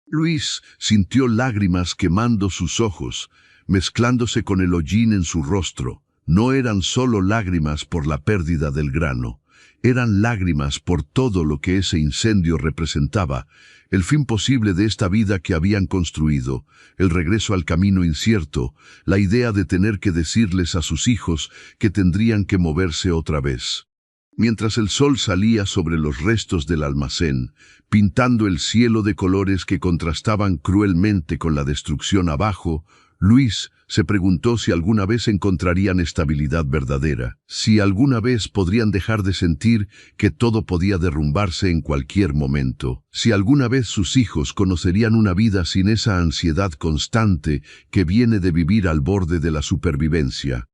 Luis sintió lágrimas quemando sus ojos, mezclándose con el hollín en su rostro. No eran solo lágrimas por la pérdida del grano, eran lágrimas por todo lo que ese incendio representaba, el fin posible de esta vida que habían construido, el regreso al camino incierto, la idea de tener que decirles a sus hijos que tendrían que moverse otra vez. Mientras el sol salía sobre los restos del almacén, pintando el cielo de colores que contrastaban cruelmente con la destrucción abajo, Luis se preguntó si alguna vez encontrarían estabilidad verdadera, si alguna vez podrían dejar de sentir que todo podía derrumbarse en cualquier momento, si alguna vez sus hijos conocerían una vida sin esa ansiedad constante que viene de vivir al borde de la supervivencia.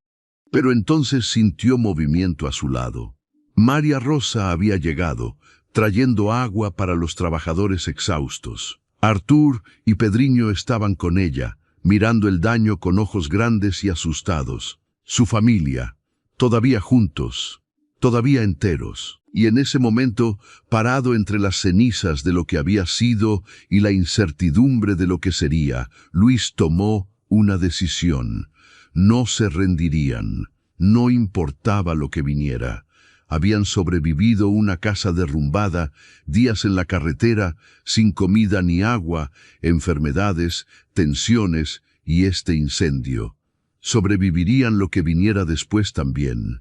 Pero entonces sintió movimiento a su lado. María Rosa había llegado, trayendo agua para los trabajadores exhaustos. Artur y Pedriño estaban con ella, mirando el daño con ojos grandes y asustados. Su familia, todavía juntos, todavía enteros. Y en ese momento, parado entre las cenizas de lo que había sido y la incertidumbre de lo que sería, Luis tomó una decisión. No se rendirían, no importaba lo que viniera. Habían sobrevivido una casa derrumbada, días en la carretera, sin comida ni agua, enfermedades, tensiones y este incendio. Sobrevivirían lo que viniera después también.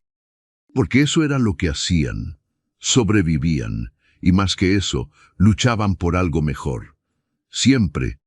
Porque eso era lo que hacían. Sobrevivían, y más que eso, luchaban por algo mejor. Siempre.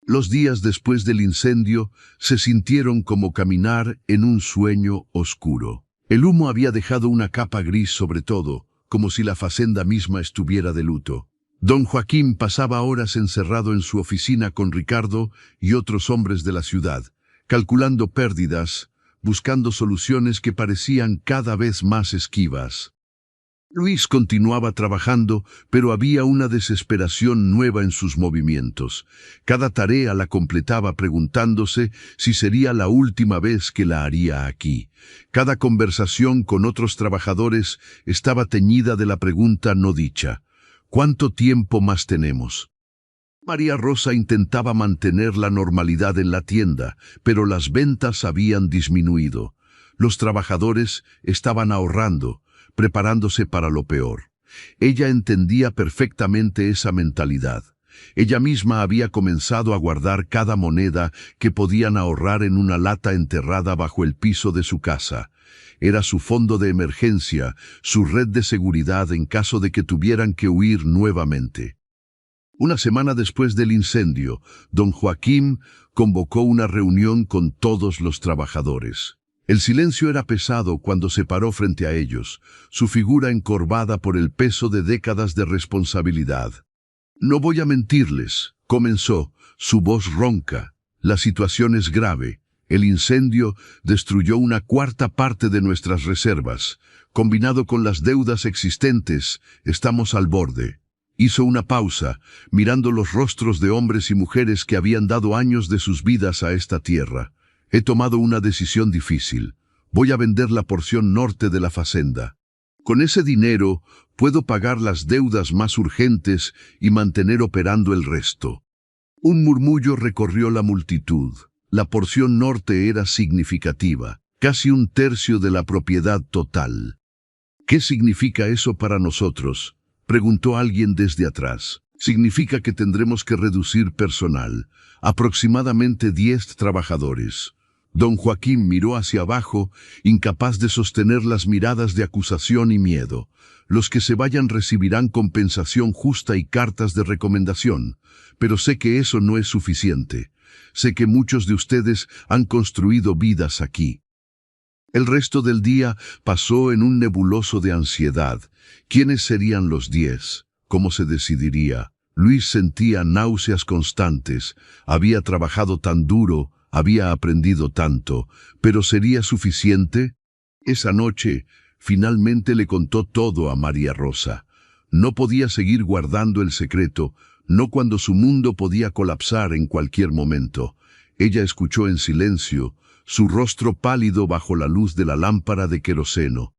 Los días después del incendio se sintieron como caminar en un sueño oscuro. El humo había dejado una capa gris sobre todo, como si la facenda misma estuviera de luto. Don Joaquín pasaba horas encerrado en su oficina con Ricardo y otros hombres de la ciudad, calculando pérdidas, buscando soluciones que parecían cada vez más esquivas. Luis continuaba trabajando, pero había una desesperación nueva en sus movimientos. Cada tarea la completaba preguntándose si sería la última vez que la haría aquí. Cada conversación con otros trabajadores estaba teñida de la pregunta no dicha: ¿cuánto tiempo más tenemos? María Rosa intentaba mantener la normalidad en la tienda, pero las ventas habían disminuido. Los trabajadores estaban ahorrando, preparándose para lo peor. Ella entendía perfectamente esa mentalidad. Ella misma había comenzado a guardar cada moneda que podían ahorrar en una lata enterrada bajo el piso de su casa. Era su fondo de emergencia, su red de seguridad en caso de que tuvieran que huir nuevamente. Una semana después del incendio, don Joaquín convocó una reunión con todos los trabajadores. El silencio era pesado cuando se paró frente a ellos, su figura encorvada por el peso de décadas de responsabilidad. «No voy a mentirles», comenzó, su voz ronca. «La situación es grave. El incendio destruyó una cuarta parte de nuestras reservas. Combinado con las deudas existentes, estamos al borde». Hizo una pausa, mirando los rostros de hombres y mujeres que habían dado años de sus vidas a esta tierra. «He tomado una decisión difícil. Voy a vender la porción norte de la facenda. Con ese dinero puedo pagar las deudas más urgentes y mantener operando el resto». Un murmullo recorrió la multitud. La porción norte era significativa, casi un tercio de la propiedad total. «¿Qué significa eso para nosotros?», preguntó alguien desde atrás. «Significa que tendremos que reducir personal, aproximadamente 10 trabajadores». Don Joaquín miró hacia abajo, incapaz de sostener las miradas de acusación y miedo. «Los que se vayan recibirán compensación justa y cartas de recomendación, pero sé que eso no es suficiente. Sé que muchos de ustedes han construido vidas aquí». El resto del día pasó en un nebuloso de ansiedad. ¿Quiénes serían los 10? ¿Cómo se decidiría? Luis sentía náuseas constantes. Había trabajado tan duro, había aprendido tanto, pero ¿sería suficiente? Esa noche, finalmente le contó todo a María Rosa. No podía seguir guardando el secreto, no cuando su mundo podía colapsar en cualquier momento. Ella escuchó en silencio, su rostro pálido bajo la luz de la lámpara de queroseno.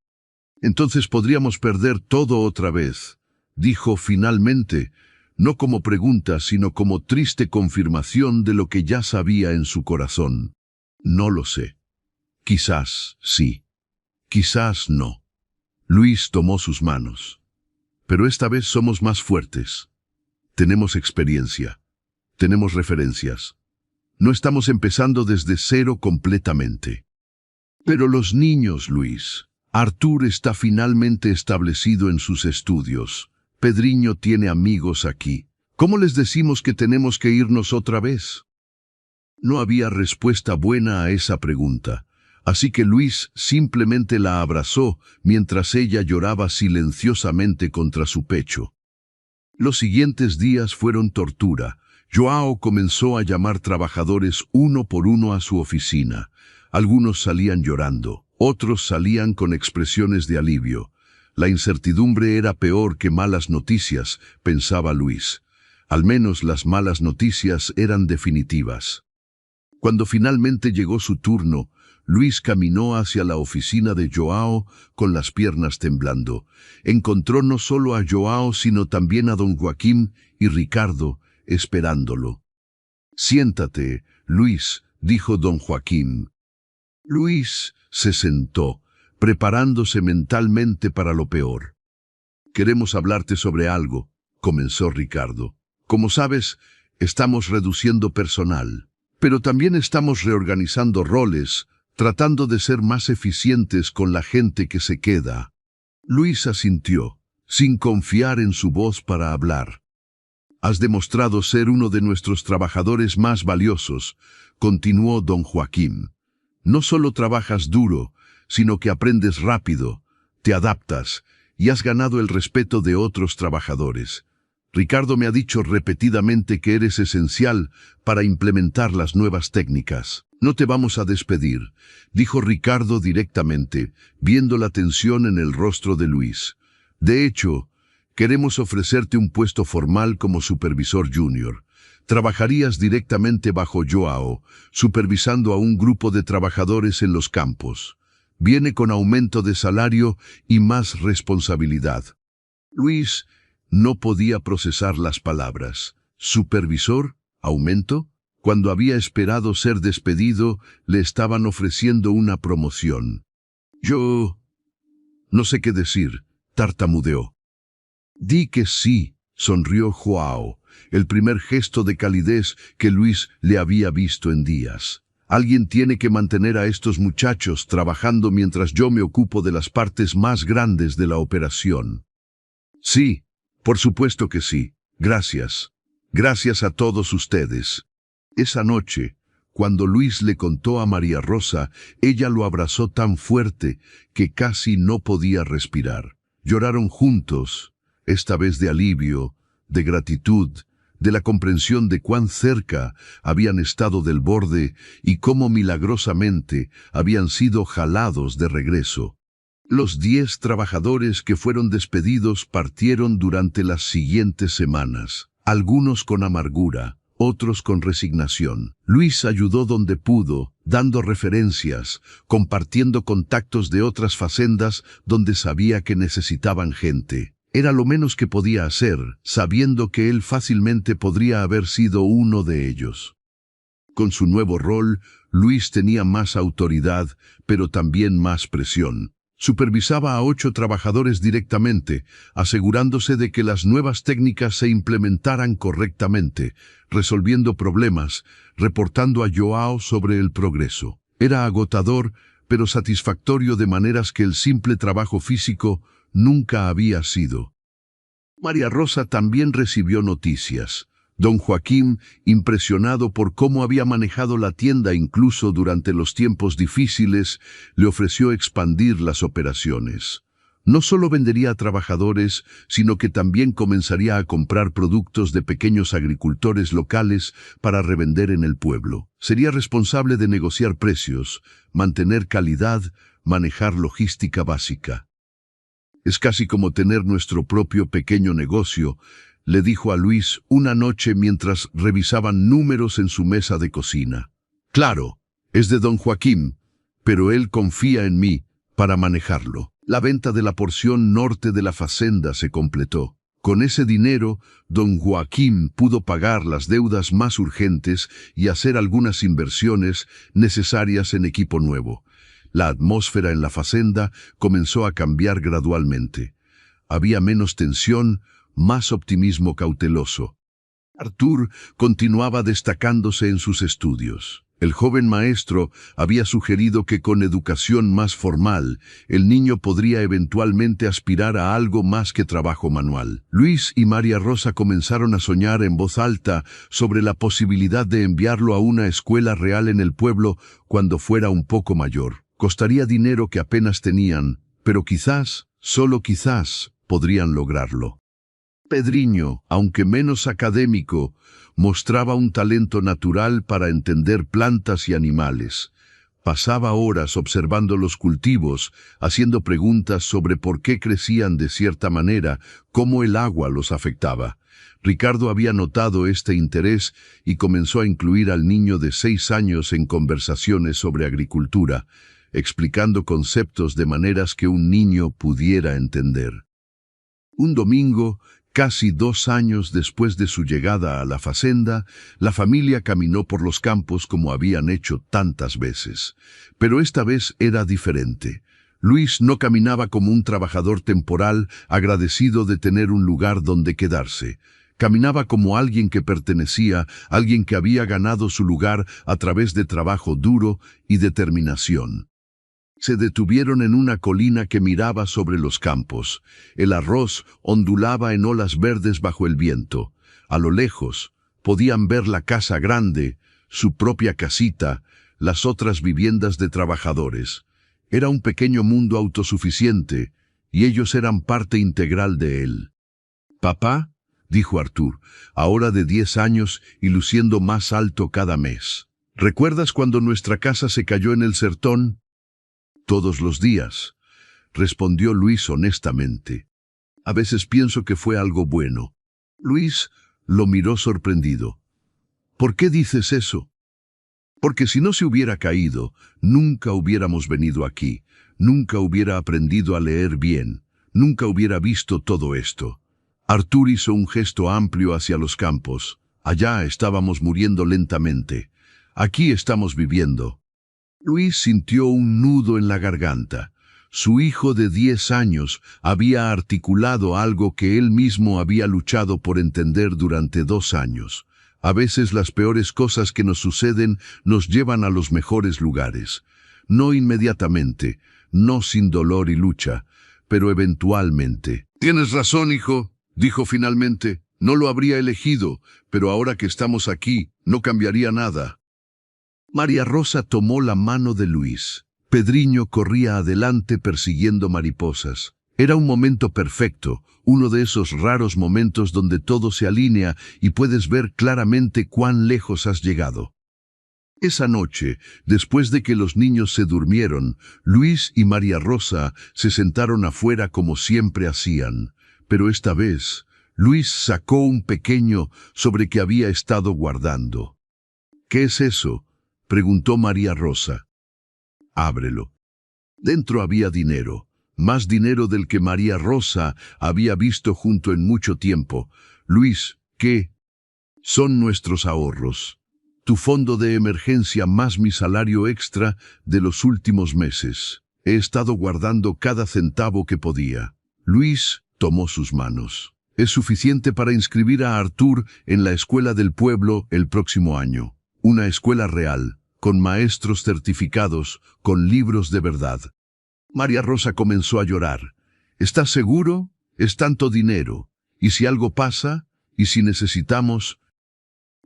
«Entonces podríamos perder todo otra vez», dijo finalmente, no como pregunta, sino como triste confirmación de lo que ya sabía en su corazón. No lo sé. Quizás sí. Quizás no. Luis tomó sus manos. Pero esta vez somos más fuertes. Tenemos experiencia. Tenemos referencias. No estamos empezando desde cero completamente. Pero los niños, Luis. Artur está finalmente establecido en sus estudios. Pedriño tiene amigos aquí. ¿Cómo les decimos que tenemos que irnos otra vez? No había respuesta buena a esa pregunta, así que Luis simplemente la abrazó mientras ella lloraba silenciosamente contra su pecho. Los siguientes días fueron tortura. Joao comenzó a llamar trabajadores uno por uno a su oficina. Algunos salían llorando, otros salían con expresiones de alivio. La incertidumbre era peor que malas noticias, pensaba Luis. Al menos las malas noticias eran definitivas. Cuando finalmente llegó su turno, Luis caminó hacia la oficina de Joao con las piernas temblando. Encontró no solo a Joao, sino también a don Joaquín y Ricardo, esperándolo. «Siéntate, Luis», dijo don Joaquín. Luis se sentó, preparándose mentalmente para lo peor. «Queremos hablarte sobre algo», comenzó Ricardo. «Como sabes, estamos reduciendo personal, pero también estamos reorganizando roles, tratando de ser más eficientes con la gente que se queda». Luis asintió, sin confiar en su voz para hablar. «Has demostrado ser uno de nuestros trabajadores más valiosos», continuó don Joaquín. «No solo trabajas duro, sino que aprendes rápido, te adaptas y has ganado el respeto de otros trabajadores. Ricardo me ha dicho repetidamente que eres esencial para implementar las nuevas técnicas. No te vamos a despedir», dijo Ricardo directamente, viendo la tensión en el rostro de Luis. «De hecho, queremos ofrecerte un puesto formal como supervisor junior. Trabajarías directamente bajo Joao, supervisando a un grupo de trabajadores en los campos. Viene con aumento de salario y más responsabilidad». Luis no podía procesar las palabras. ¿Supervisor? ¿Aumento? Cuando había esperado ser despedido, le estaban ofreciendo una promoción. «Yo no sé qué decir», tartamudeó. «Di que sí», sonrió Joao, el primer gesto de calidez que Luis le había visto en días. «Alguien tiene que mantener a estos muchachos trabajando mientras yo me ocupo de las partes más grandes de la operación». «Sí, por supuesto que sí. Gracias. Gracias a todos ustedes». Esa noche, cuando Luis le contó a María Rosa, ella lo abrazó tan fuerte que casi no podía respirar. Lloraron juntos, esta vez de alivio, de gratitud, de la comprensión de cuán cerca habían estado del borde y cómo milagrosamente habían sido jalados de regreso. Los 10 trabajadores que fueron despedidos partieron durante las siguientes semanas, algunos con amargura, otros con resignación. Luis ayudó donde pudo, dando referencias, compartiendo contactos de otras facendas donde sabía que necesitaban gente. Era lo menos que podía hacer, sabiendo que él fácilmente podría haber sido uno de ellos. Con su nuevo rol, Luis tenía más autoridad, pero también más presión. Supervisaba a 8 trabajadores directamente, asegurándose de que las nuevas técnicas se implementaran correctamente, resolviendo problemas, reportando a Joao sobre el progreso. Era agotador, pero satisfactorio de maneras que el simple trabajo físico nunca había sido. María Rosa también recibió noticias. Don Joaquín, impresionado por cómo había manejado la tienda incluso durante los tiempos difíciles, le ofreció expandir las operaciones. No solo vendería a trabajadores, sino que también comenzaría a comprar productos de pequeños agricultores locales para revender en el pueblo. Sería responsable de negociar precios, mantener calidad, manejar logística básica. «Es casi como tener nuestro propio pequeño negocio», le dijo a Luis una noche mientras revisaban números en su mesa de cocina. «Claro, es de don Joaquín, pero él confía en mí para manejarlo». La venta de la porción norte de la facenda se completó. Con ese dinero, don Joaquín pudo pagar las deudas más urgentes y hacer algunas inversiones necesarias en equipo nuevo. La atmósfera en la fazenda comenzó a cambiar gradualmente. Había menos tensión, más optimismo cauteloso. Artur continuaba destacándose en sus estudios. El joven maestro había sugerido que con educación más formal, el niño podría eventualmente aspirar a algo más que trabajo manual. Luis y María Rosa comenzaron a soñar en voz alta sobre la posibilidad de enviarlo a una escuela real en el pueblo cuando fuera un poco mayor. Costaría dinero que apenas tenían, pero quizás, solo quizás, podrían lograrlo. Pedriño, aunque menos académico, mostraba un talento natural para entender plantas y animales. Pasaba horas observando los cultivos, haciendo preguntas sobre por qué crecían de cierta manera, cómo el agua los afectaba. Ricardo había notado este interés y comenzó a incluir al niño de 6 años en conversaciones sobre agricultura, explicando conceptos de maneras que un niño pudiera entender. Un domingo, casi 2 años después de su llegada a la fazenda, la familia caminó por los campos como habían hecho tantas veces. Pero esta vez era diferente. Luis no caminaba como un trabajador temporal agradecido de tener un lugar donde quedarse. Caminaba como alguien que pertenecía, alguien que había ganado su lugar a través de trabajo duro y determinación. Se detuvieron en una colina que miraba sobre los campos. El arroz ondulaba en olas verdes bajo el viento. A lo lejos, podían ver la casa grande, su propia casita, las otras viviendas de trabajadores. Era un pequeño mundo autosuficiente, y ellos eran parte integral de él. «Papá», dijo Artur, ahora de 10 años y luciendo más alto cada mes. «¿Recuerdas cuando nuestra casa se cayó en el sertón?» «Todos los días», respondió Luis honestamente. «A veces pienso que fue algo bueno». Luis lo miró sorprendido. «¿Por qué dices eso?» «Porque si no se hubiera caído, nunca hubiéramos venido aquí, nunca hubiera aprendido a leer bien, nunca hubiera visto todo esto». Artur hizo un gesto amplio hacia los campos. «Allá estábamos muriendo lentamente. Aquí estamos viviendo». Luis sintió un nudo en la garganta. Su hijo de 10 años había articulado algo que él mismo había luchado por entender durante 2 años. A veces las peores cosas que nos suceden nos llevan a los mejores lugares. No inmediatamente, no sin dolor y lucha, pero eventualmente. «Tienes razón, hijo», dijo finalmente. «No lo habría elegido, pero ahora que estamos aquí, no cambiaría nada». María Rosa tomó la mano de Luis. Pedriño corría adelante persiguiendo mariposas. Era un momento perfecto, uno de esos raros momentos donde todo se alinea y puedes ver claramente cuán lejos has llegado. Esa noche, después de que los niños se durmieron, Luis y María Rosa se sentaron afuera como siempre hacían. Pero esta vez, Luis sacó un pequeño sobre que había estado guardando. «¿Qué es eso?», preguntó María Rosa. «Ábrelo». Dentro había dinero, más dinero del que María Rosa había visto junto en mucho tiempo. «Luis, ¿qué?» «Son nuestros ahorros. Tu fondo de emergencia más mi salario extra de los últimos meses. He estado guardando cada centavo que podía». Luis tomó sus manos. «Es suficiente para inscribir a Artur en la escuela del pueblo el próximo año. Una escuela real, con maestros certificados, con libros de verdad». María Rosa comenzó a llorar. «¿Estás seguro? Es tanto dinero. ¿Y si algo pasa? ¿Y si necesitamos?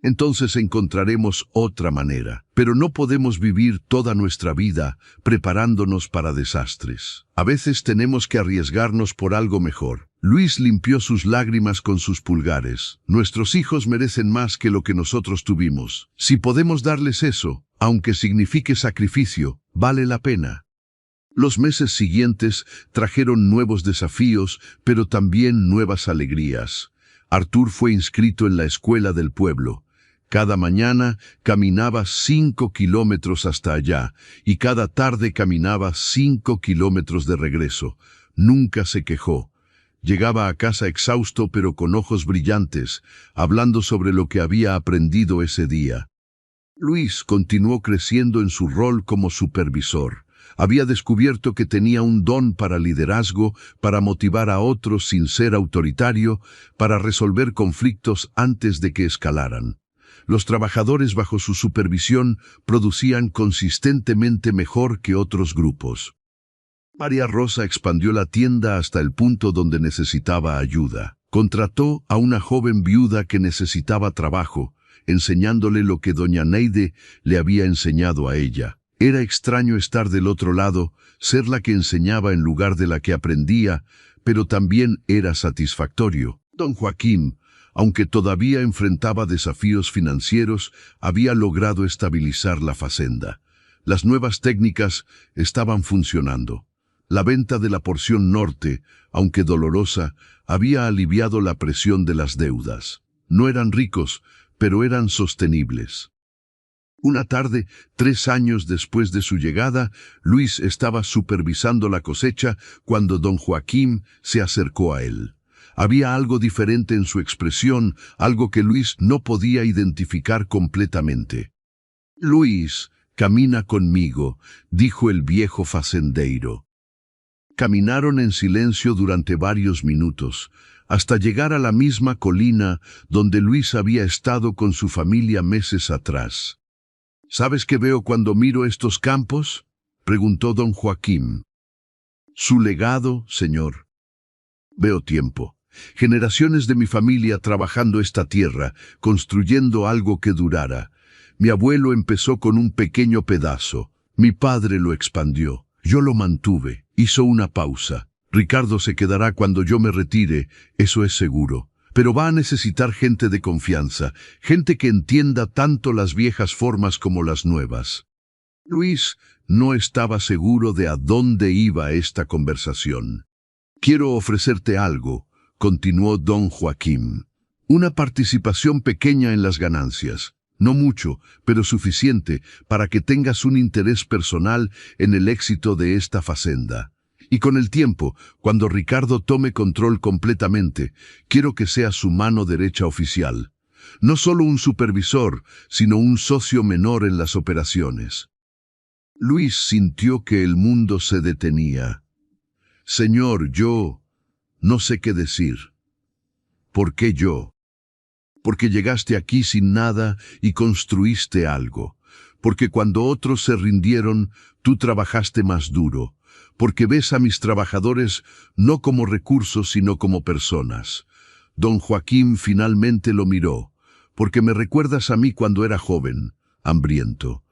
Entonces encontraremos otra manera. Pero no podemos vivir toda nuestra vida preparándonos para desastres. A veces tenemos que arriesgarnos por algo mejor». Luis limpió sus lágrimas con sus pulgares. «Nuestros hijos merecen más que lo que nosotros tuvimos. Si podemos darles eso, aunque signifique sacrificio, vale la pena». Los meses siguientes trajeron nuevos desafíos, pero también nuevas alegrías. Artur fue inscrito en la escuela del pueblo. Cada mañana caminaba 5 kilómetros hasta allá, y cada tarde caminaba 5 kilómetros de regreso. Nunca se quejó. Llegaba a casa exhausto pero con ojos brillantes, hablando sobre lo que había aprendido ese día. Luis continuó creciendo en su rol como supervisor. Había descubierto que tenía un don para liderazgo, para motivar a otros sin ser autoritario, para resolver conflictos antes de que escalaran. Los trabajadores bajo su supervisión producían consistentemente mejor que otros grupos. María Rosa expandió la tienda hasta el punto donde necesitaba ayuda. Contrató a una joven viuda que necesitaba trabajo, enseñándole lo que doña Neide le había enseñado a ella. Era extraño estar del otro lado, ser la que enseñaba en lugar de la que aprendía, pero también era satisfactorio. Don Joaquín, aunque todavía enfrentaba desafíos financieros, había logrado estabilizar la facenda. Las nuevas técnicas estaban funcionando. La venta de la porción norte, aunque dolorosa, había aliviado la presión de las deudas. No eran ricos, pero eran sostenibles. Una tarde, 3 años después de su llegada, Luis estaba supervisando la cosecha cuando don Joaquín se acercó a él. Había algo diferente en su expresión, algo que Luis no podía identificar completamente. «Luis, camina conmigo», dijo el viejo facendeiro. Caminaron en silencio durante varios minutos, hasta llegar a la misma colina donde Luis había estado con su familia meses atrás. «¿Sabes qué veo cuando miro estos campos?», preguntó don Joaquín. «Su legado, señor. Veo tiempo. Generaciones de mi familia trabajando esta tierra, construyendo algo que durara. Mi abuelo empezó con un pequeño pedazo. Mi padre lo expandió. Yo lo mantuve. Hizo una pausa. Ricardo se quedará cuando yo me retire, eso es seguro. Pero va a necesitar gente de confianza, gente que entienda tanto las viejas formas como las nuevas». Luis no estaba seguro de a dónde iba esta conversación. «Quiero ofrecerte algo», continuó don Joaquín. «Una participación pequeña en las ganancias. No mucho, pero suficiente para que tengas un interés personal en el éxito de esta facenda. Y con el tiempo, cuando Ricardo tome control completamente, quiero que sea su mano derecha oficial. No solo un supervisor, sino un socio menor en las operaciones». Luis sintió que el mundo se detenía. «Señor, yo no sé qué decir». «¿Por qué yo?». «Porque llegaste aquí sin nada y construiste algo. Porque cuando otros se rindieron, tú trabajaste más duro. Porque ves a mis trabajadores no como recursos, sino como personas». Don Joaquín finalmente lo miró. «Porque me recuerdas a mí cuando era joven, hambriento,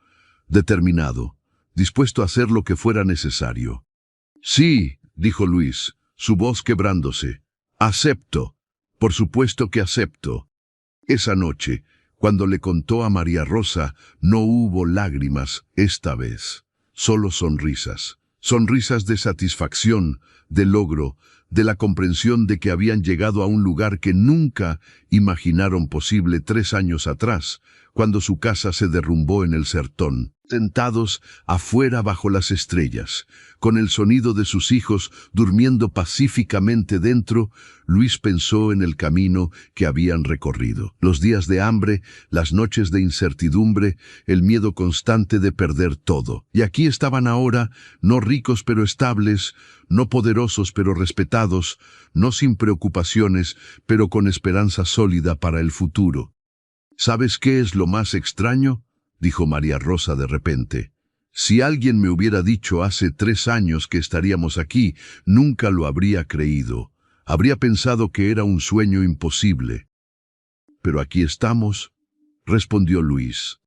determinado, dispuesto a hacer lo que fuera necesario». «Sí», dijo Luis, su voz quebrándose. «Acepto. Por supuesto que acepto». Esa noche, cuando le contó a María Rosa, no hubo lágrimas esta vez, solo sonrisas. Sonrisas de satisfacción, de logro, de la comprensión de que habían llegado a un lugar que nunca imaginaron posible 3 años atrás, cuando su casa se derrumbó en el sertón. Sentados afuera bajo las estrellas, con el sonido de sus hijos durmiendo pacíficamente dentro, Luis pensó en el camino que habían recorrido. Los días de hambre, las noches de incertidumbre, el miedo constante de perder todo. Y aquí estaban ahora, no ricos pero estables, no poderosos pero respetados, no sin preocupaciones, pero con esperanza sólida para el futuro. «¿Sabes qué es lo más extraño?», dijo María Rosa de repente. «Si alguien me hubiera dicho hace 3 años que estaríamos aquí, nunca lo habría creído. Habría pensado que era un sueño imposible». «Pero aquí estamos», respondió Luis.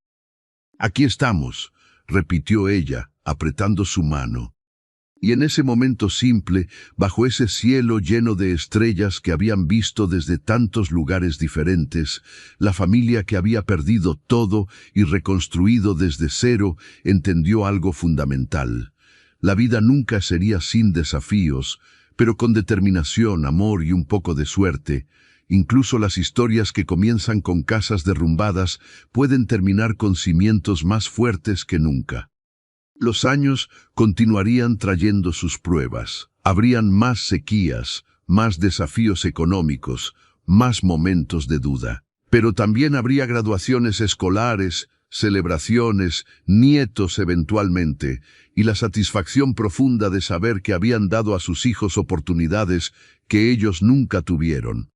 «Aquí estamos», repitió ella, apretando su mano. Y en ese momento simple, bajo ese cielo lleno de estrellas que habían visto desde tantos lugares diferentes, la familia que había perdido todo y reconstruido desde cero entendió algo fundamental. La vida nunca sería sin desafíos, pero con determinación, amor y un poco de suerte. Incluso las historias que comienzan con casas derrumbadas pueden terminar con cimientos más fuertes que nunca. Los años continuarían trayendo sus pruebas. Habrían más sequías, más desafíos económicos, más momentos de duda. Pero también habría graduaciones escolares, celebraciones, nietos eventualmente, y la satisfacción profunda de saber que habían dado a sus hijos oportunidades que ellos nunca tuvieron.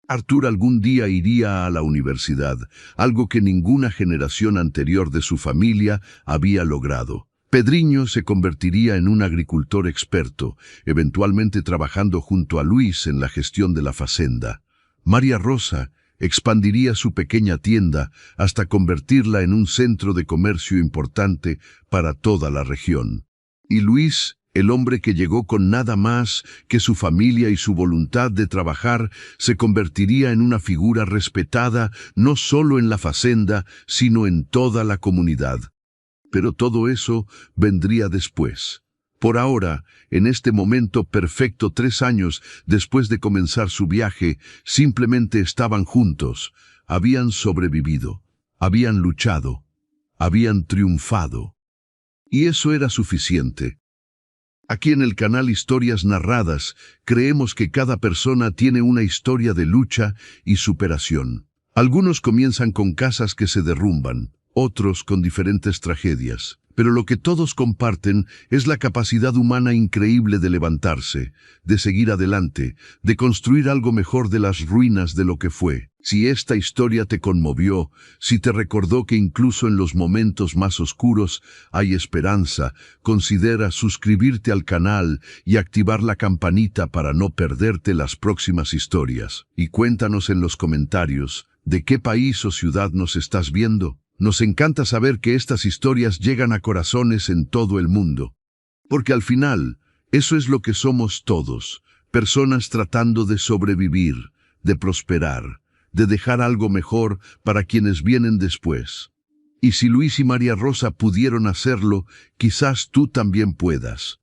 Arthur algún día iría a la universidad, algo que ninguna generación anterior de su familia había logrado. Pedriño se convertiría en un agricultor experto, eventualmente trabajando junto a Luis en la gestión de la fazenda. María Rosa expandiría su pequeña tienda hasta convertirla en un centro de comercio importante para toda la región. Y Luis, el hombre que llegó con nada más que su familia y su voluntad de trabajar, se convertiría en una figura respetada no solo en la fazenda, sino en toda la comunidad. Pero todo eso vendría después. Por ahora, en este momento perfecto 3 años después de comenzar su viaje, simplemente estaban juntos, habían sobrevivido, habían luchado, habían triunfado. Y eso era suficiente. Aquí en el canal Historias Narradas, creemos que cada persona tiene una historia de lucha y superación. Algunos comienzan con casas que se derrumban, otros con diferentes tragedias. Pero lo que todos comparten es la capacidad humana increíble de levantarse, de seguir adelante, de construir algo mejor de las ruinas de lo que fue. Si esta historia te conmovió, si te recordó que incluso en los momentos más oscuros hay esperanza, considera suscribirte al canal y activar la campanita para no perderte las próximas historias. Y cuéntanos en los comentarios, ¿de qué país o ciudad nos estás viendo? Nos encanta saber que estas historias llegan a corazones en todo el mundo. Porque al final, eso es lo que somos todos, personas tratando de sobrevivir, de prosperar, de dejar algo mejor para quienes vienen después. Y si Luis y María Rosa pudieron hacerlo, quizás tú también puedas.